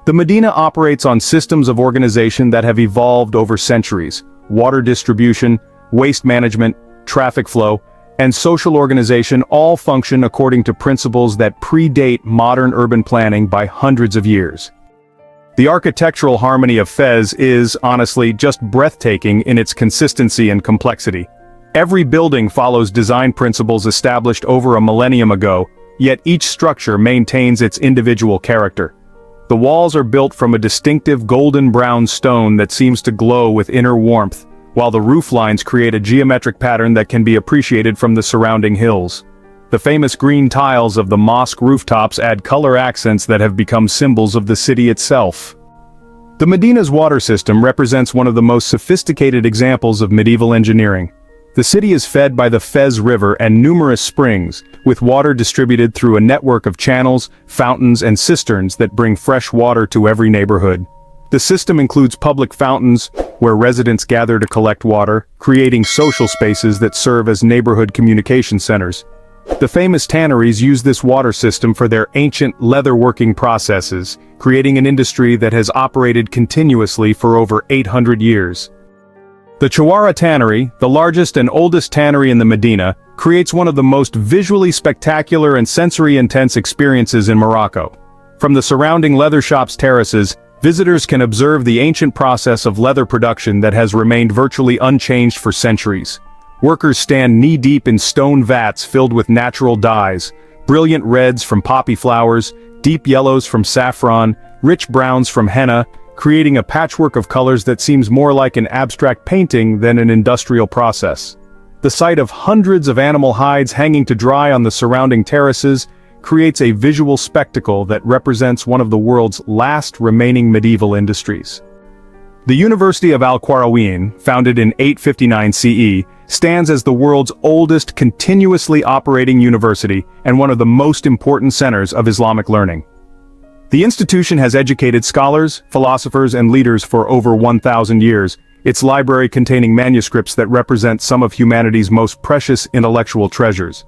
The Medina operates on systems of organization that have evolved over centuries: water distribution, waste management, traffic flow, and social organization all function according to principles that predate modern urban planning by hundreds of years. The architectural harmony of Fez is, honestly, just breathtaking in its consistency and complexity. Every building follows design principles established over a millennium ago, yet each structure maintains its individual character. The walls are built from a distinctive golden-brown stone that seems to glow with inner warmth, while the roof lines create a geometric pattern that can be appreciated from the surrounding hills. The famous green tiles of the mosque rooftops add color accents that have become symbols of the city itself. The Medina's water system represents one of the most sophisticated examples of medieval engineering. The city is fed by the Fez River and numerous springs, with water distributed through a network of channels, fountains, and cisterns that bring fresh water to every neighborhood. The system includes public fountains, where residents gather to collect water, creating social spaces that serve as neighborhood communication centers. The famous tanneries use this water system for their ancient leather-working processes, creating an industry that has operated continuously for over 800 years. The Chawara Tannery, the largest and oldest tannery in the Medina, creates one of the most visually spectacular and sensory-intense experiences in Morocco. From the surrounding leather shop's terraces, visitors can observe the ancient process of leather production that has remained virtually unchanged for centuries. Workers stand knee-deep in stone vats filled with natural dyes, brilliant reds from poppy flowers, deep yellows from saffron, rich browns from henna, creating a patchwork of colors that seems more like an abstract painting than an industrial process. The sight of hundreds of animal hides hanging to dry on the surrounding terraces creates a visual spectacle that represents one of the world's last remaining medieval industries. The University of Al-Qarawiyyin, founded in 859 CE, stands as the world's oldest continuously operating university and one of the most important centers of Islamic learning. The institution has educated scholars, philosophers, and leaders for over 1,000 years, its library containing manuscripts that represent some of humanity's most precious intellectual treasures.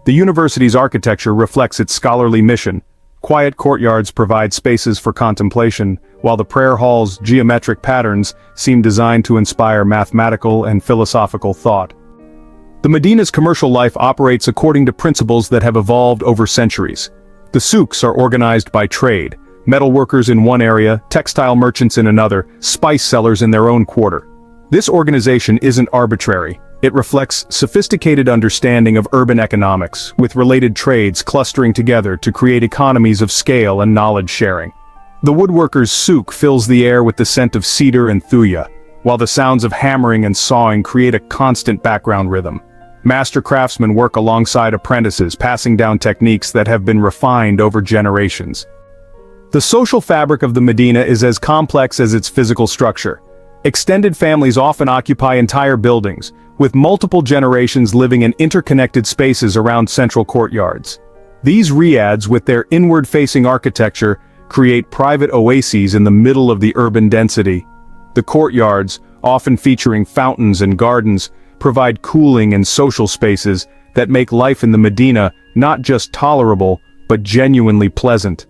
The university's architecture reflects its scholarly mission. Quiet courtyards provide spaces for contemplation, while the prayer hall's geometric patterns seem designed to inspire mathematical and philosophical thought. The Medina's commercial life operates according to principles that have evolved over centuries. The souks are organized by trade: metalworkers in one area, textile merchants in another, spice sellers in their own quarter. This organization isn't arbitrary. It reflects sophisticated understanding of urban economics, with related trades clustering together to create economies of scale and knowledge sharing. The woodworker's souk fills the air with the scent of cedar and thuya, while the sounds of hammering and sawing create a constant background rhythm. Master craftsmen work alongside apprentices, passing down techniques that have been refined over generations. The social fabric of the Medina is as complex as its physical structure. Extended families often occupy entire buildings, with multiple generations living in interconnected spaces around central courtyards. These riads, with their inward-facing architecture, create private oases in the middle of the urban density. The courtyards, often featuring fountains and gardens, provide cooling and social spaces that make life in the Medina not just tolerable, but genuinely pleasant.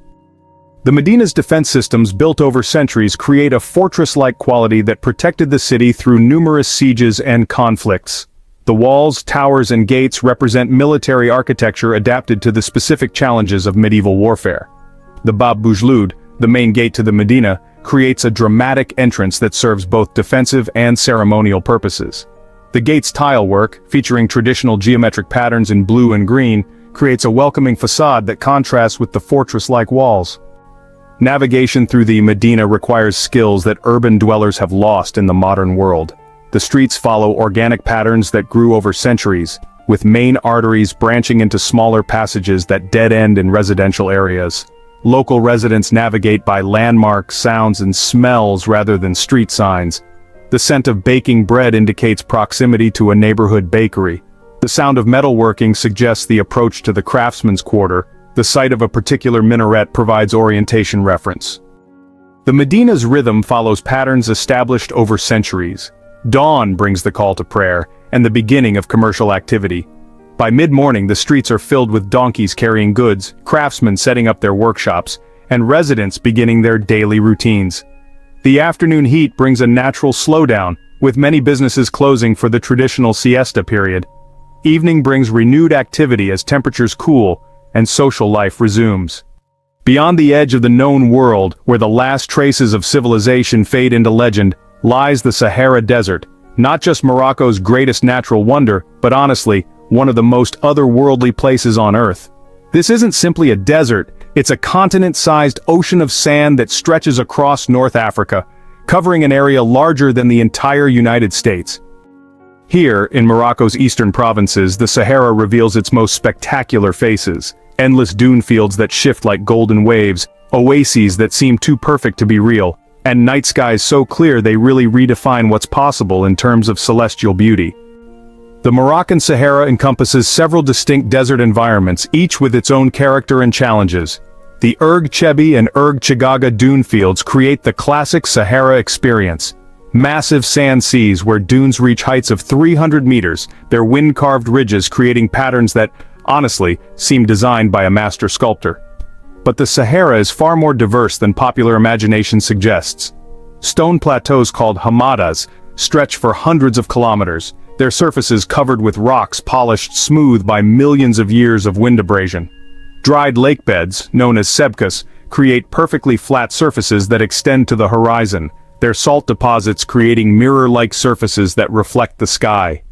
The Medina's defense systems, built over centuries, create a fortress-like quality that protected the city through numerous sieges and conflicts. The walls, towers, and gates represent military architecture adapted to the specific challenges of medieval warfare. The Bab Bujlud, the main gate to the Medina, creates a dramatic entrance that serves both defensive and ceremonial purposes. The gate's tile work, featuring traditional geometric patterns in blue and green, creates a welcoming facade that contrasts with the fortress-like walls. Navigation through the Medina requires skills that urban dwellers have lost in the modern world. The streets follow organic patterns that grew over centuries, with main arteries branching into smaller passages that dead-end in residential areas. Local residents navigate by landmarks, sounds, and smells rather than street signs. The scent of baking bread indicates proximity to a neighborhood bakery. The sound of metalworking suggests the approach to the craftsman's quarter. The sight of a particular minaret provides orientation reference. The Medina's rhythm follows patterns established over centuries. Dawn brings the call to prayer, and the beginning of commercial activity. By mid-morning, the streets are filled with donkeys carrying goods, craftsmen setting up their workshops, and residents beginning their daily routines. The afternoon heat brings a natural slowdown, with many businesses closing for the traditional siesta period. Evening brings renewed activity as temperatures cool, and social life resumes. Beyond the edge of the known world, where the last traces of civilization fade into legend, lies the Sahara Desert, not just Morocco's greatest natural wonder, but honestly, one of the most otherworldly places on Earth. This isn't simply a desert, it's a continent-sized ocean of sand that stretches across North Africa, covering an area larger than the entire United States. Here, in Morocco's eastern provinces, the Sahara reveals its most spectacular faces. Endless dune fields that shift like golden waves, oases that seem too perfect to be real, and night skies so clear they really redefine what's possible in terms of celestial beauty. The Moroccan Sahara encompasses several distinct desert environments, each with its own character and challenges. The Erg Chebi and Erg Chigaga dune fields create the classic Sahara experience. Massive sand seas where dunes reach heights of 300 meters, their wind-carved ridges creating patterns that, honestly, seem designed by a master sculptor. But the Sahara is far more diverse than popular imagination suggests. Stone plateaus called hamadas stretch for hundreds of kilometers, their surfaces covered with rocks polished smooth by millions of years of wind abrasion. Dried lake beds, known as sebkas, create perfectly flat surfaces that extend to the horizon, their salt deposits creating mirror-like surfaces that reflect the sky.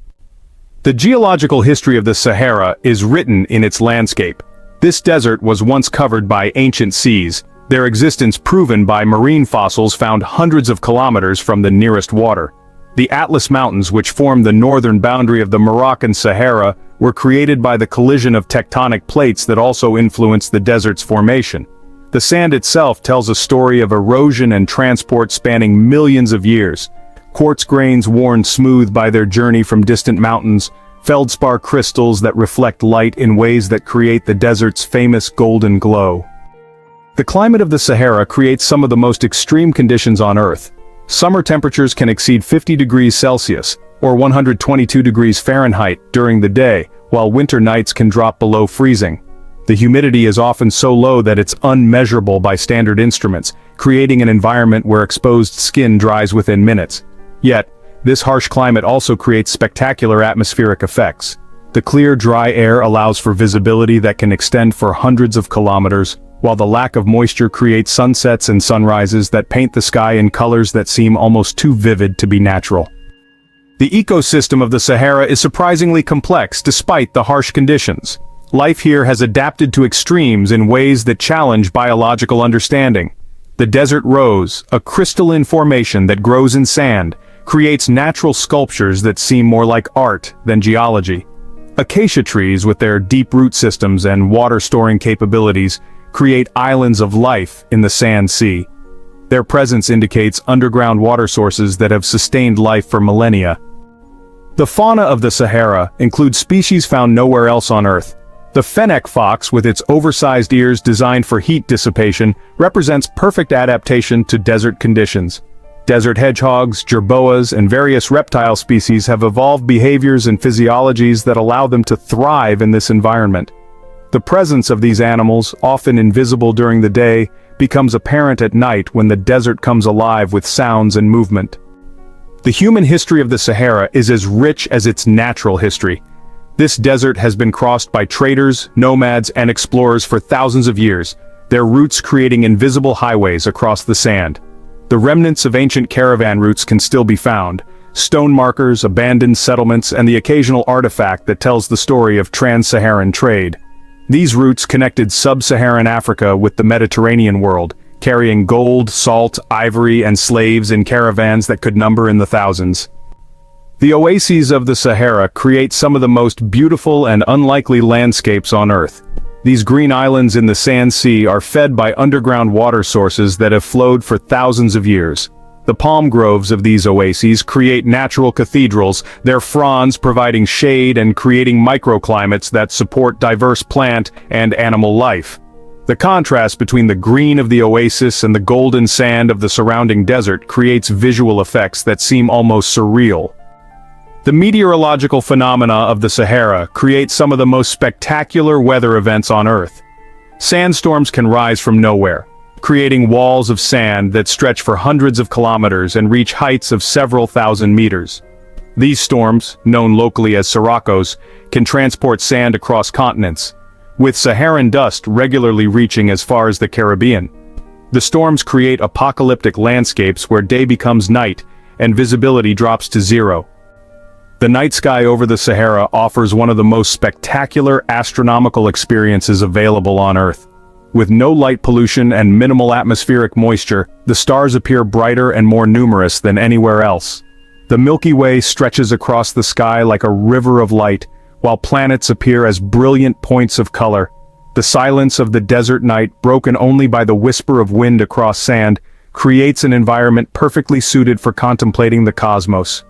The geological history of the Sahara is written in its landscape. This desert was once covered by ancient seas, their existence proven by marine fossils found hundreds of kilometers from the nearest water. The Atlas Mountains, which form the northern boundary of the Moroccan Sahara, were created by the collision of tectonic plates that also influenced the desert's formation. The sand itself tells a story of erosion and transport spanning millions of years. Quartz grains worn smooth by their journey from distant mountains, feldspar crystals that reflect light in ways that create the desert's famous golden glow. The climate of the Sahara creates some of the most extreme conditions on Earth. Summer temperatures can exceed 50 degrees Celsius, or 122 degrees Fahrenheit, during the day, while winter nights can drop below freezing. The humidity is often so low that it's unmeasurable by standard instruments, creating an environment where exposed skin dries within minutes. Yet, this harsh climate also creates spectacular atmospheric effects. The clear, dry air allows for visibility that can extend for hundreds of kilometers, while the lack of moisture creates sunsets and sunrises that paint the sky in colors that seem almost too vivid to be natural. The ecosystem of the Sahara is surprisingly complex despite the harsh conditions. Life here has adapted to extremes in ways that challenge biological understanding. The desert rose, a crystalline formation that grows in sand, creates natural sculptures that seem more like art than geology. Acacia trees, with their deep root systems and water-storing capabilities, create islands of life in the sand sea. Their presence indicates underground water sources that have sustained life for millennia. The fauna of the Sahara includes species found nowhere else on Earth. The fennec fox, with its oversized ears designed for heat dissipation, represents perfect adaptation to desert conditions. Desert hedgehogs, jerboas, and various reptile species have evolved behaviors and physiologies that allow them to thrive in this environment. The presence of these animals, often invisible during the day, becomes apparent at night when the desert comes alive with sounds and movement. The human history of the Sahara is as rich as its natural history. This desert has been crossed by traders, nomads, and explorers for thousands of years, their routes creating invisible highways across the sand. The remnants of ancient caravan routes can still be found, stone markers, abandoned settlements, and the occasional artifact that tells the story of trans-Saharan trade. These routes connected sub-Saharan Africa with the Mediterranean world, carrying gold, salt, ivory, and slaves in caravans that could number in the thousands. The oases of the Sahara create some of the most beautiful and unlikely landscapes on Earth. These green islands in the sand sea are fed by underground water sources that have flowed for thousands of years. The palm groves of these oases create natural cathedrals, their fronds providing shade and creating microclimates that support diverse plant and animal life. The contrast between the green of the oasis and the golden sand of the surrounding desert creates visual effects that seem almost surreal. The meteorological phenomena of the Sahara create some of the most spectacular weather events on Earth. Sandstorms can rise from nowhere, creating walls of sand that stretch for hundreds of kilometers and reach heights of several thousand meters. These storms, known locally as sirocco's, can transport sand across continents, with Saharan dust regularly reaching as far as the Caribbean. The storms create apocalyptic landscapes where day becomes night and visibility drops to zero. The night sky over the Sahara offers one of the most spectacular astronomical experiences available on Earth. With no light pollution and minimal atmospheric moisture, the stars appear brighter and more numerous than anywhere else. The Milky Way stretches across the sky like a river of light, while planets appear as brilliant points of color. The silence of the desert night, broken only by the whisper of wind across sand, creates an environment perfectly suited for contemplating the cosmos.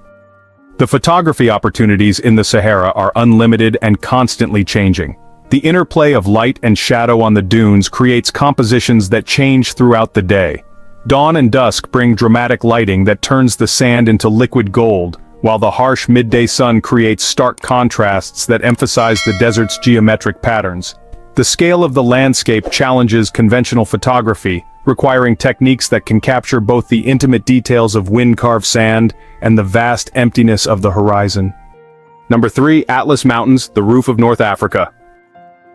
The photography opportunities in the Sahara are unlimited and constantly changing. The interplay of light and shadow on the dunes creates compositions that change throughout the day. Dawn and dusk bring dramatic lighting that turns the sand into liquid gold, while the harsh midday sun creates stark contrasts that emphasize the desert's geometric patterns. The scale of the landscape challenges conventional photography, requiring techniques that can capture both the intimate details of wind-carved sand and the vast emptiness of the horizon. Number 3. Atlas Mountains, the roof of North Africa.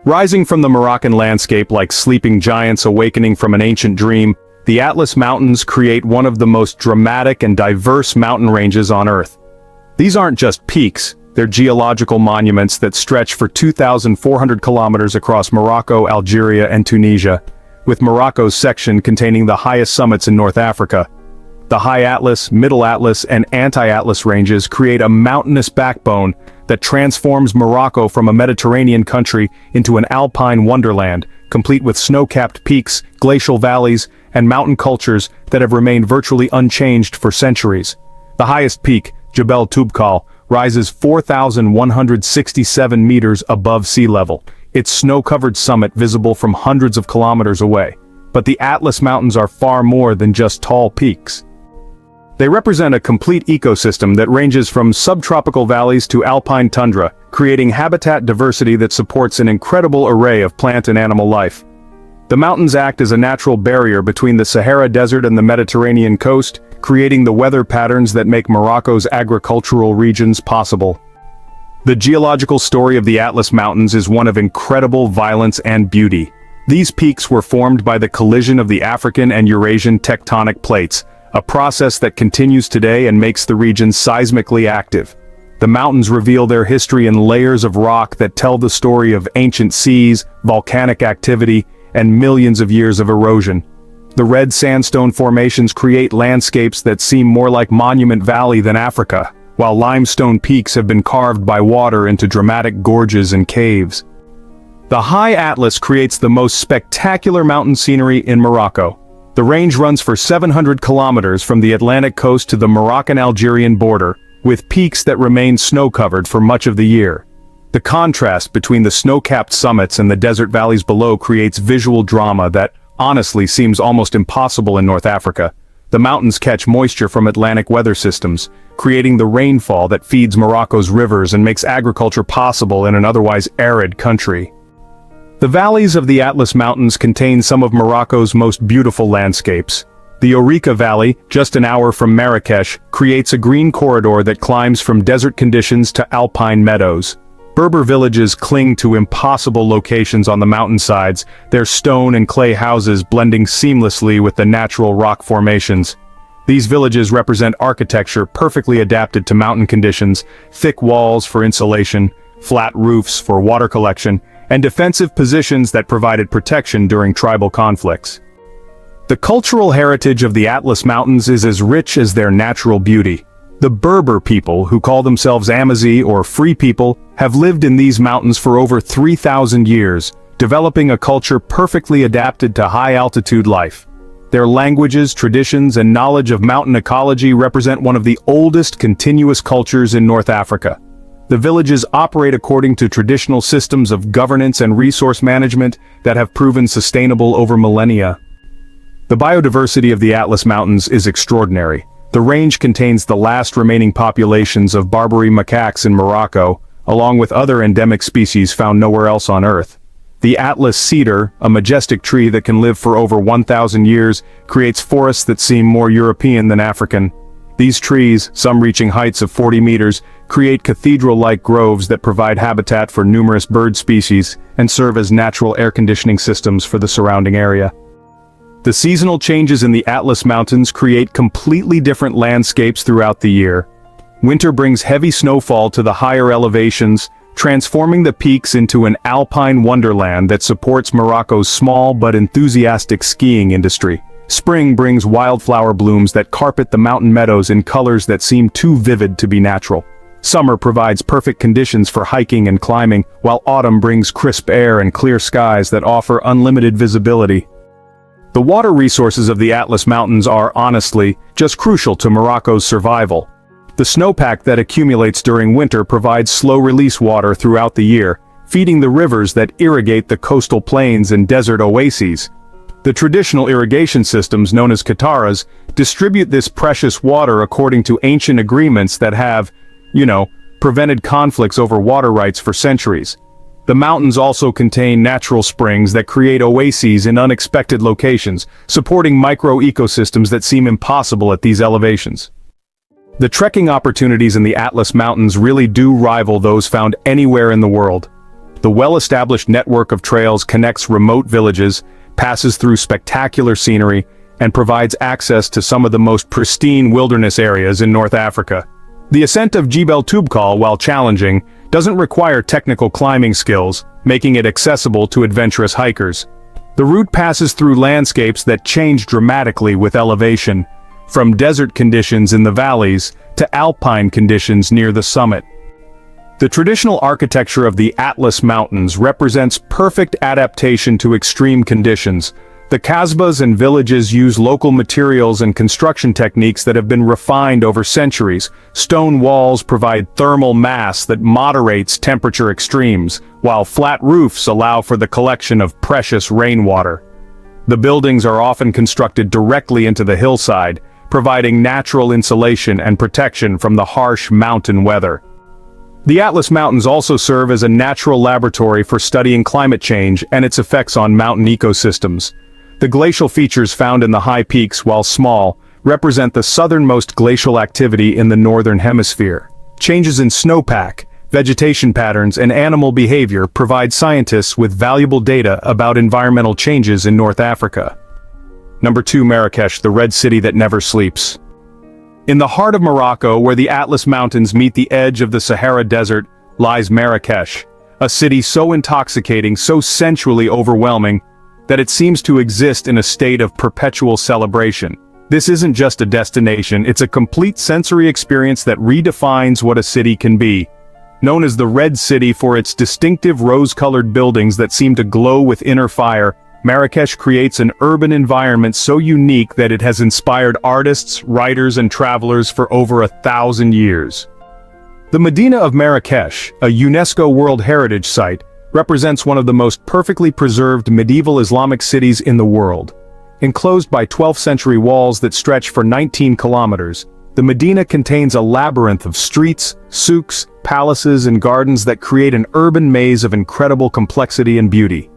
Rising from the Moroccan landscape like sleeping giants awakening from an ancient dream, the Atlas Mountains create one of the most dramatic and diverse mountain ranges on Earth. These aren't just peaks, they're geological monuments that stretch for 2,400 kilometers across Morocco, Algeria, and Tunisia, with Morocco's section containing the highest summits in North Africa. The High Atlas, Middle Atlas, and Anti-Atlas ranges create a mountainous backbone that transforms Morocco from a Mediterranean country into an alpine wonderland, complete with snow-capped peaks, glacial valleys, and mountain cultures that have remained virtually unchanged for centuries. The highest peak, Jebel Toubkal, rises 4,167 meters above sea level, its snow-covered summit visible from hundreds of kilometers away. But the Atlas Mountains are far more than just tall peaks. They represent a complete ecosystem that ranges from subtropical valleys to alpine tundra, creating habitat diversity that supports an incredible array of plant and animal life. The mountains act as a natural barrier between the Sahara Desert and the Mediterranean coast, creating the weather patterns that make Morocco's agricultural regions possible. The geological story of the Atlas Mountains is one of incredible violence and beauty. These peaks were formed by the collision of the African and Eurasian tectonic plates, a process that continues today and makes the region seismically active. The mountains reveal their history in layers of rock that tell the story of ancient seas, volcanic activity, and millions of years of erosion. The red sandstone formations create landscapes that seem more like Monument Valley than Africa, while limestone peaks have been carved by water into dramatic gorges and caves. The High Atlas creates the most spectacular mountain scenery in Morocco. The range runs for 700 kilometers from the Atlantic coast to the Moroccan-Algerian border, with peaks that remain snow-covered for much of the year. The contrast between the snow-capped summits and the desert valleys below creates visual drama that, honestly, seems almost impossible in North Africa. The mountains catch moisture from Atlantic weather systems, creating the rainfall that feeds Morocco's rivers and makes agriculture possible in an otherwise arid country. The valleys of the Atlas Mountains contain some of Morocco's most beautiful landscapes. The Ourika Valley, just an hour from Marrakesh, creates a green corridor that climbs from desert conditions to alpine meadows. Berber villages cling to impossible locations on the mountainsides, their stone and clay houses blending seamlessly with the natural rock formations. These villages represent architecture perfectly adapted to mountain conditions, thick walls for insulation, flat roofs for water collection, and defensive positions that provided protection during tribal conflicts. The cultural heritage of the Atlas Mountains is as rich as their natural beauty. The Berber people, who call themselves Amazi or Free People, have lived in these mountains for over 3,000 years, developing a culture perfectly adapted to high-altitude life. Their languages, traditions, and knowledge of mountain ecology represent one of the oldest continuous cultures in North Africa. The villages operate according to traditional systems of governance and resource management that have proven sustainable over millennia. The biodiversity of the Atlas Mountains is extraordinary. The range contains the last remaining populations of Barbary macaques in Morocco, along with other endemic species found nowhere else on Earth. The Atlas cedar, a majestic tree that can live for over 1,000 years, creates forests that seem more European than African. These trees, some reaching heights of 40 meters, create cathedral-like groves that provide habitat for numerous bird species and serve as natural air conditioning systems for the surrounding area. The seasonal changes in the Atlas Mountains create completely different landscapes throughout the year. Winter brings heavy snowfall to the higher elevations, transforming the peaks into an alpine wonderland that supports Morocco's small but enthusiastic skiing industry. Spring brings wildflower blooms that carpet the mountain meadows in colors that seem too vivid to be natural. Summer provides perfect conditions for hiking and climbing, while autumn brings crisp air and clear skies that offer unlimited visibility. The water resources of the Atlas Mountains are, honestly, just crucial to Morocco's survival. The snowpack that accumulates during winter provides slow-release water throughout the year, feeding the rivers that irrigate the coastal plains and desert oases. The traditional irrigation systems, known as qataras, distribute this precious water according to ancient agreements that have, prevented conflicts over water rights for centuries. The mountains also contain natural springs that create oases in unexpected locations, supporting micro-ecosystems that seem impossible at these elevations. The trekking opportunities in the Atlas Mountains really do rival those found anywhere in the world. The well-established network of trails connects remote villages, passes through spectacular scenery, and provides access to some of the most pristine wilderness areas in North Africa. The ascent of Jebel Toubkal, while challenging, doesn't require technical climbing skills, making it accessible to adventurous hikers. The route passes through landscapes that change dramatically with elevation, from desert conditions in the valleys to alpine conditions near the summit. The traditional architecture of the Atlas Mountains represents perfect adaptation to extreme conditions. The kasbahs and villages use local materials and construction techniques that have been refined over centuries. Stone walls provide thermal mass that moderates temperature extremes, while flat roofs allow for the collection of precious rainwater. The buildings are often constructed directly into the hillside, providing natural insulation and protection from the harsh mountain weather. The Atlas Mountains also serve as a natural laboratory for studying climate change and its effects on mountain ecosystems. The glacial features found in the high peaks, while small, represent the southernmost glacial activity in the northern hemisphere. Changes in snowpack, vegetation patterns, and animal behavior provide scientists with valuable data about environmental changes in North Africa. Number 2. Marrakesh, the red city that never sleeps. In the heart of Morocco, where the Atlas Mountains meet the edge of the Sahara Desert, lies Marrakesh, a city so intoxicating, so sensually overwhelming, that it seems to exist in a state of perpetual celebration. This isn't just a destination, it's a complete sensory experience that redefines what a city can be. Known as the Red City for its distinctive rose-colored buildings that seem to glow with inner fire, Marrakesh creates an urban environment so unique that it has inspired artists, writers, and travelers for over 1,000 years. The Medina of Marrakesh, a UNESCO World Heritage Site, represents one of the most perfectly preserved medieval Islamic cities in the world. Enclosed by 12th-century walls that stretch for 19 kilometers, the Medina contains a labyrinth of streets, souks, palaces, and gardens that create an urban maze of incredible complexity and beauty.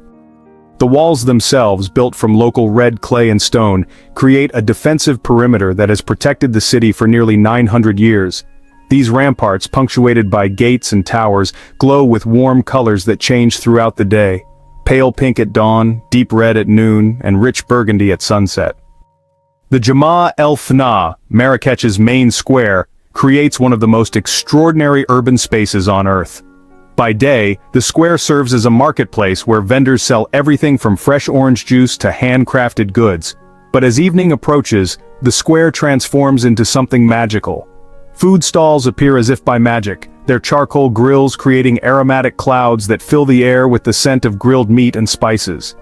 The walls themselves, built from local red clay and stone, create a defensive perimeter that has protected the city for nearly 900 years. These ramparts, punctuated by gates and towers, glow with warm colors that change throughout the day. Pale pink at dawn, deep red at noon, and rich burgundy at sunset. The Jama' el Fna, Marrakech's main square, creates one of the most extraordinary urban spaces on Earth. By day, the square serves as a marketplace where vendors sell everything from fresh orange juice to handcrafted goods. But as evening approaches, the square transforms into something magical. Food stalls appear as if by magic, their charcoal grills creating aromatic clouds that fill the air with the scent of grilled meat and spices.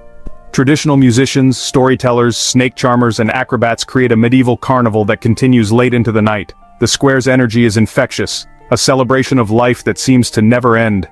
Traditional musicians, storytellers, snake charmers, and acrobats create a medieval carnival that continues late into the night. The square's energy is infectious, a celebration of life that seems to never end.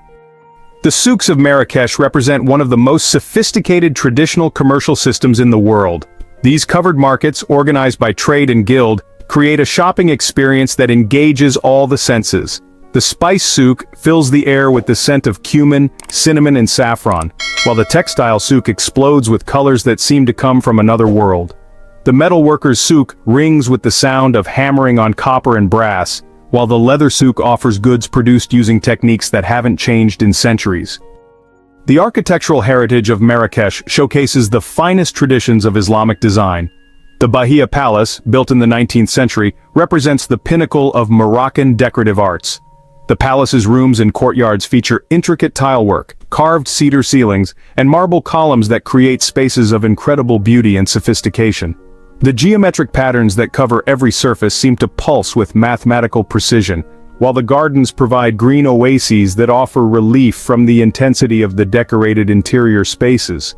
The souks of Marrakesh represent one of the most sophisticated traditional commercial systems in the world. These covered markets, organized by trade and guild, create a shopping experience that engages all the senses. The spice souk fills the air with the scent of cumin, cinnamon, and saffron, while the textile souk explodes with colors that seem to come from another world. The metalworker's souk rings with the sound of hammering on copper and brass, while the leather souk offers goods produced using techniques that haven't changed in centuries. The architectural heritage of Marrakesh showcases the finest traditions of Islamic design. The Bahia Palace, built in the 19th century, represents the pinnacle of Moroccan decorative arts. The palace's rooms and courtyards feature intricate tilework, carved cedar ceilings, and marble columns that create spaces of incredible beauty and sophistication. The geometric patterns that cover every surface seem to pulse with mathematical precision, while the gardens provide green oases that offer relief from the intensity of the decorated interior spaces.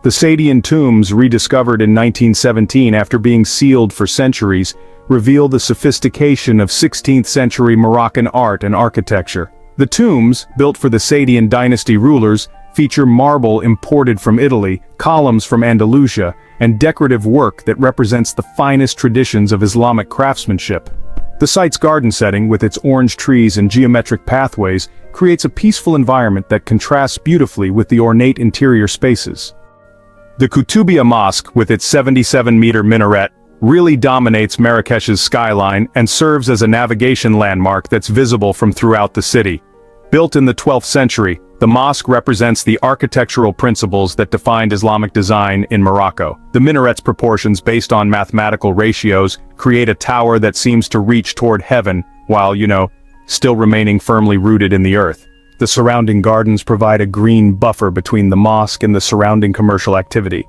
The Saadian tombs, rediscovered in 1917 after being sealed for centuries, reveal the sophistication of 16th-century Moroccan art and architecture. The tombs, built for the Saadian dynasty rulers, feature marble imported from Italy, columns from Andalusia, and decorative work that represents the finest traditions of Islamic craftsmanship. The site's garden setting, with its orange trees and geometric pathways, creates a peaceful environment that contrasts beautifully with the ornate interior spaces. The Koutoubia Mosque, with its 77-meter minaret, really dominates Marrakesh's skyline and serves as a navigation landmark that's visible from throughout the city. Built in the 12th century, the mosque represents the architectural principles that defined Islamic design in Morocco. The minaret's proportions, based on mathematical ratios, create a tower that seems to reach toward heaven, while, still remaining firmly rooted in the earth. The surrounding gardens provide a green buffer between the mosque and the surrounding commercial activity.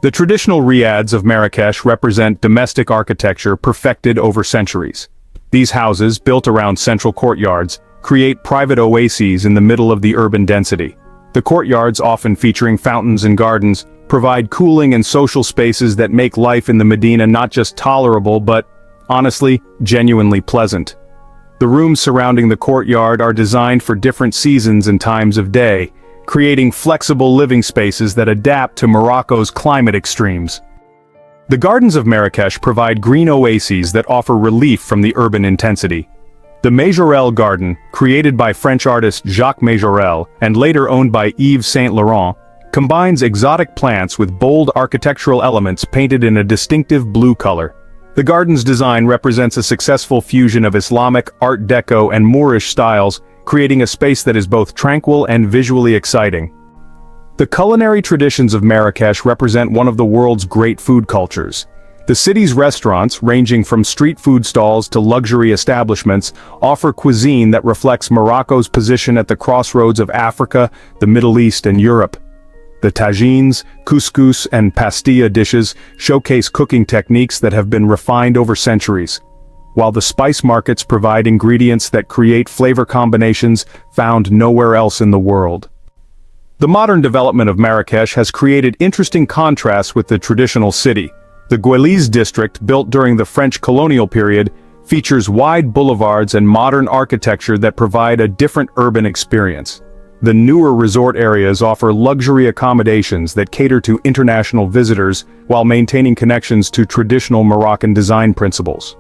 The traditional riads of Marrakesh represent domestic architecture perfected over centuries. These houses, built around central courtyards, create private oases in the middle of the urban density. The courtyards, often featuring fountains and gardens, provide cooling and social spaces that make life in the Medina not just tolerable but, honestly, genuinely pleasant. The rooms surrounding the courtyard are designed for different seasons and times of day, creating flexible living spaces that adapt to Morocco's climate extremes. The gardens of Marrakesh provide green oases that offer relief from the urban intensity. The Majorelle Garden, created by French artist Jacques Majorelle and later owned by Yves Saint Laurent, combines exotic plants with bold architectural elements painted in a distinctive blue color. The garden's design represents a successful fusion of Islamic, Art Deco, and Moorish styles, creating a space that is both tranquil and visually exciting. The culinary traditions of Marrakesh represent one of the world's great food cultures. The city's restaurants, ranging from street food stalls to luxury establishments, offer cuisine that reflects Morocco's position at the crossroads of Africa, the Middle East, and Europe. The tagines, couscous, and pastilla dishes showcase cooking techniques that have been refined over centuries, while the spice markets provide ingredients that create flavor combinations found nowhere else in the world. The modern development of Marrakesh has created interesting contrasts with the traditional city. The Guéliz district, built during the French colonial period, features wide boulevards and modern architecture that provide a different urban experience. The newer resort areas offer luxury accommodations that cater to international visitors while maintaining connections to traditional Moroccan design principles.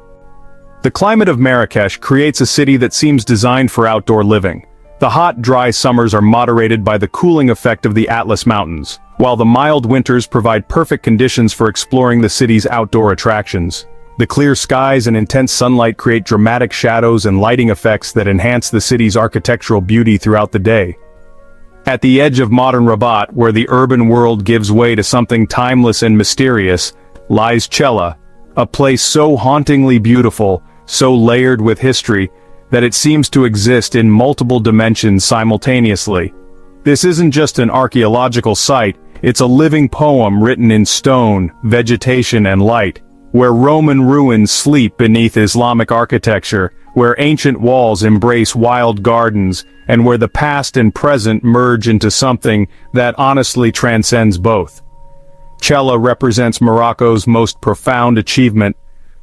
The climate of Marrakesh creates a city that seems designed for outdoor living. The hot, dry summers are moderated by the cooling effect of the Atlas Mountains, while the mild winters provide perfect conditions for exploring the city's outdoor attractions. The clear skies and intense sunlight create dramatic shadows and lighting effects that enhance the city's architectural beauty throughout the day. At the edge of modern Rabat, where the urban world gives way to something timeless and mysterious, lies Chella, a place so hauntingly beautiful, so layered with history, that it seems to exist in multiple dimensions simultaneously. This isn't just an archaeological site, it's a living poem written in stone, vegetation and light, where Roman ruins sleep beneath Islamic architecture, where ancient walls embrace wild gardens, and where the past and present merge into something that honestly transcends both. Chella represents Morocco's most profound achievement,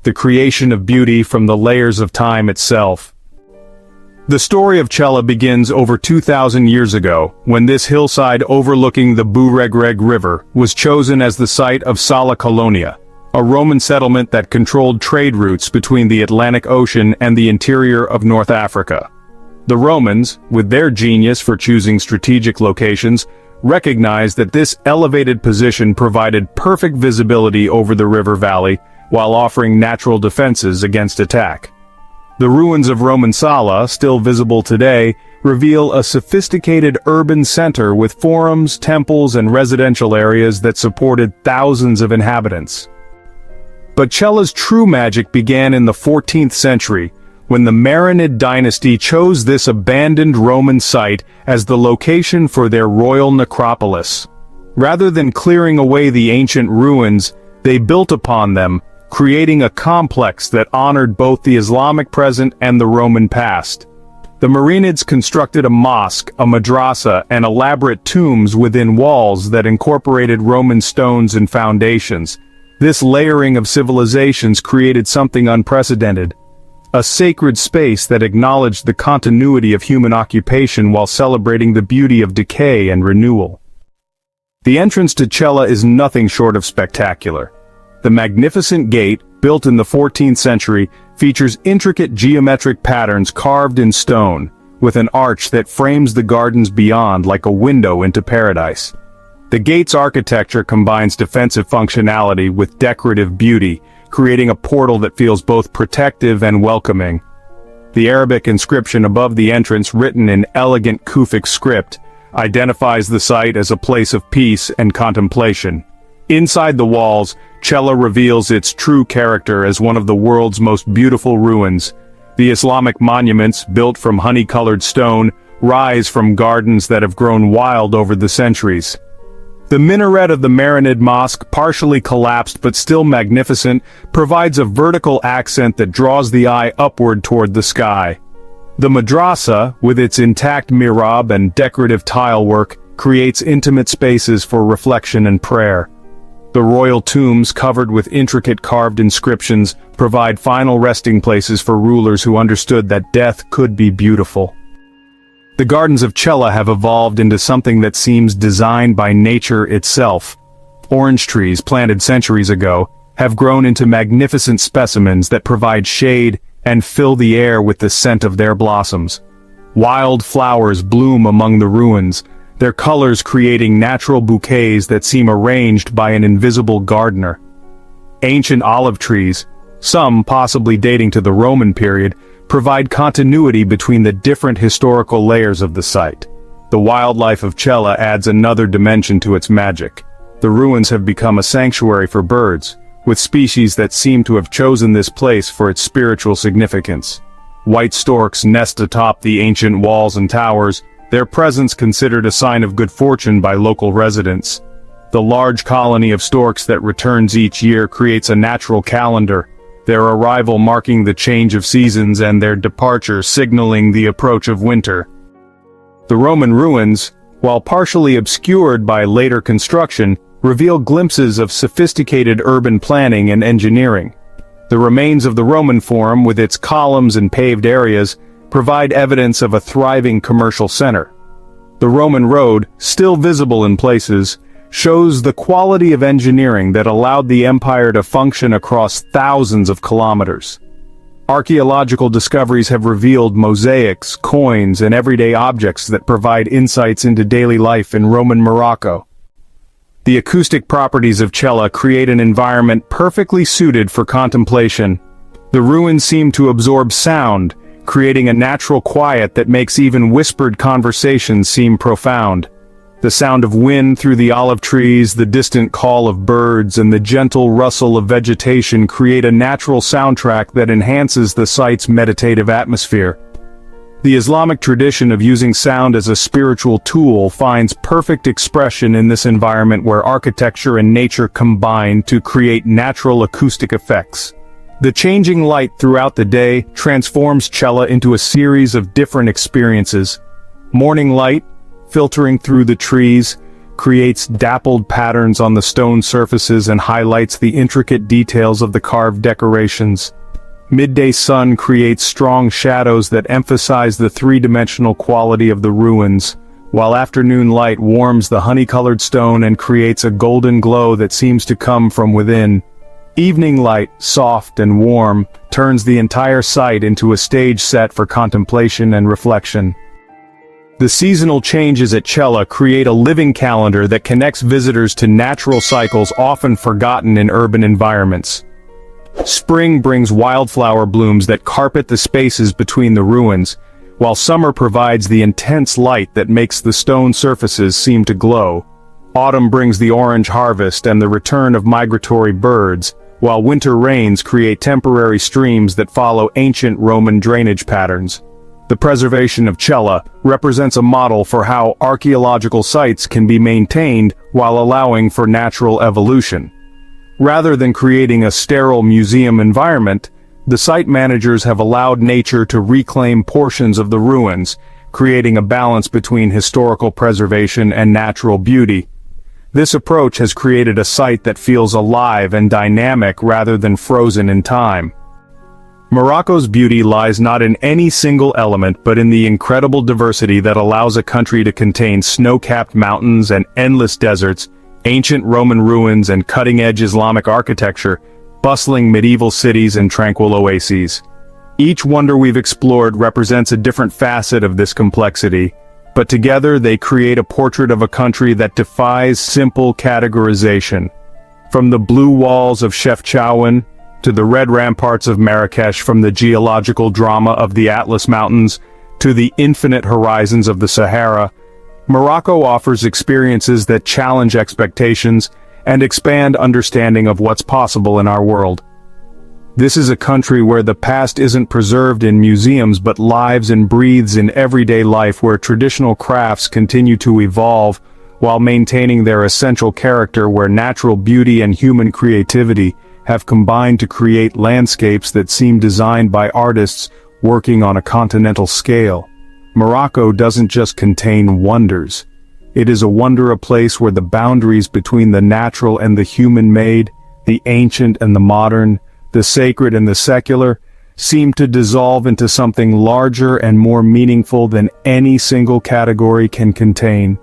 the creation of beauty from the layers of time itself. The story of Chella begins over 2,000 years ago, when this hillside overlooking the Bouregreg River was chosen as the site of Sala Colonia, a Roman settlement that controlled trade routes between the Atlantic Ocean and the interior of North Africa. The Romans, with their genius for choosing strategic locations, recognized that this elevated position provided perfect visibility over the river valley, while offering natural defenses against attack. The ruins of Roman Sala, still visible today, reveal a sophisticated urban center with forums, temples, and residential areas that supported thousands of inhabitants. But Chella's true magic began in the 14th century, when the Marinid dynasty chose this abandoned Roman site as the location for their royal necropolis. Rather than clearing away the ancient ruins, they built upon them, creating a complex that honored both the Islamic present and the Roman past. The Marinids constructed a mosque, a madrasa, and elaborate tombs within walls that incorporated Roman stones and foundations. This layering of civilizations created something unprecedented. A sacred space that acknowledged the continuity of human occupation while celebrating the beauty of decay and renewal. The entrance to Chella is nothing short of spectacular. The magnificent gate, built in the 14th century, features intricate geometric patterns carved in stone, with an arch that frames the gardens beyond like a window into paradise. The gate's architecture combines defensive functionality with decorative beauty, creating a portal that feels both protective and welcoming. The Arabic inscription above the entrance, written in elegant Kufic script, identifies the site as a place of peace and contemplation. Inside the walls, Chella reveals its true character as one of the world's most beautiful ruins. The Islamic monuments, built from honey-colored stone, rise from gardens that have grown wild over the centuries. The minaret of the Marinid Mosque, partially collapsed but still magnificent, provides a vertical accent that draws the eye upward toward the sky. The madrasa, with its intact mihrab and decorative tile work, creates intimate spaces for reflection and prayer. The royal tombs, covered with intricate carved inscriptions, provide final resting places for rulers who understood that death could be beautiful. The gardens of Chella have evolved into something that seems designed by nature itself. Orange trees, planted centuries ago, have grown into magnificent specimens that provide shade and fill the air with the scent of their blossoms. Wild flowers bloom among the ruins, their colors creating natural bouquets that seem arranged by an invisible gardener. Ancient olive trees, some possibly dating to the Roman period, provide continuity between the different historical layers of the site. The wildlife of Chella adds another dimension to its magic. The ruins have become a sanctuary for birds, with species that seem to have chosen this place for its spiritual significance. White storks nest atop the ancient walls and towers, their presence considered a sign of good fortune by local residents. The large colony of storks that returns each year creates a natural calendar, their arrival marking the change of seasons and their departure signaling the approach of winter. The Roman ruins, while partially obscured by later construction, reveal glimpses of sophisticated urban planning and engineering. The remains of the Roman Forum, with its columns and paved areas, provide evidence of a thriving commercial center. The Roman road, still visible in places, shows the quality of engineering that allowed the empire to function across thousands of kilometers. Archaeological discoveries have revealed mosaics, coins, and everyday objects that provide insights into daily life in Roman Morocco. The acoustic properties of Cella create an environment perfectly suited for contemplation. The ruins seem to absorb sound, creating a natural quiet that makes even whispered conversations seem profound. The sound of wind through the olive trees, the distant call of birds, and the gentle rustle of vegetation create a natural soundtrack that enhances the site's meditative atmosphere. The Islamic tradition of using sound as a spiritual tool finds perfect expression in this environment where architecture and nature combine to create natural acoustic effects. The changing light throughout the day transforms Cella into a series of different experiences. Morning light, filtering through the trees, creates dappled patterns on the stone surfaces and highlights the intricate details of the carved decorations. Midday sun creates strong shadows that emphasize the three-dimensional quality of the ruins, while afternoon light warms the honey-colored stone and creates a golden glow that seems to come from within. Evening light, soft and warm, turns the entire site into a stage set for contemplation and reflection. The seasonal changes at Cella create a living calendar that connects visitors to natural cycles often forgotten in urban environments. Spring brings wildflower blooms that carpet the spaces between the ruins, while summer provides the intense light that makes the stone surfaces seem to glow. Autumn brings the orange harvest and the return of migratory birds, while winter rains create temporary streams that follow ancient Roman drainage patterns. The preservation of Cella represents a model for how archaeological sites can be maintained while allowing for natural evolution. Rather than creating a sterile museum environment, the site managers have allowed nature to reclaim portions of the ruins, creating a balance between historical preservation and natural beauty. This approach has created a site that feels alive and dynamic rather than frozen in time. Morocco's beauty lies not in any single element but in the incredible diversity that allows a country to contain snow-capped mountains and endless deserts, ancient Roman ruins and cutting-edge Islamic architecture, bustling medieval cities and tranquil oases. Each wonder we've explored represents a different facet of this complexity, but together they create a portrait of a country that defies simple categorization. From the blue walls of Chefchaouen to the red ramparts of Marrakesh, from the geological drama of the Atlas Mountains to the infinite horizons of the Sahara, Morocco offers experiences that challenge expectations and expand understanding of what's possible in our world. This is a country where the past isn't preserved in museums but lives and breathes in everyday life, where traditional crafts continue to evolve while maintaining their essential character, where natural beauty and human creativity have combined to create landscapes that seem designed by artists working on a continental scale. Morocco doesn't just contain wonders. It is a wonder, a place where the boundaries between the natural and the human-made, the ancient and the modern, the sacred and the secular, seem to dissolve into something larger and more meaningful than any single category can contain.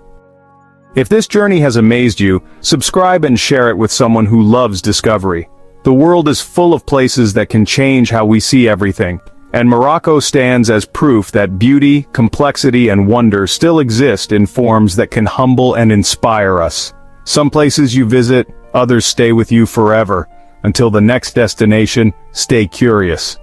If this journey has amazed you, subscribe and share it with someone who loves discovery. The world is full of places that can change how we see everything, and Morocco stands as proof that beauty, complexity, and wonder still exist in forms that can humble and inspire us. Some places you visit, others stay with you forever. Until the next destination, stay curious.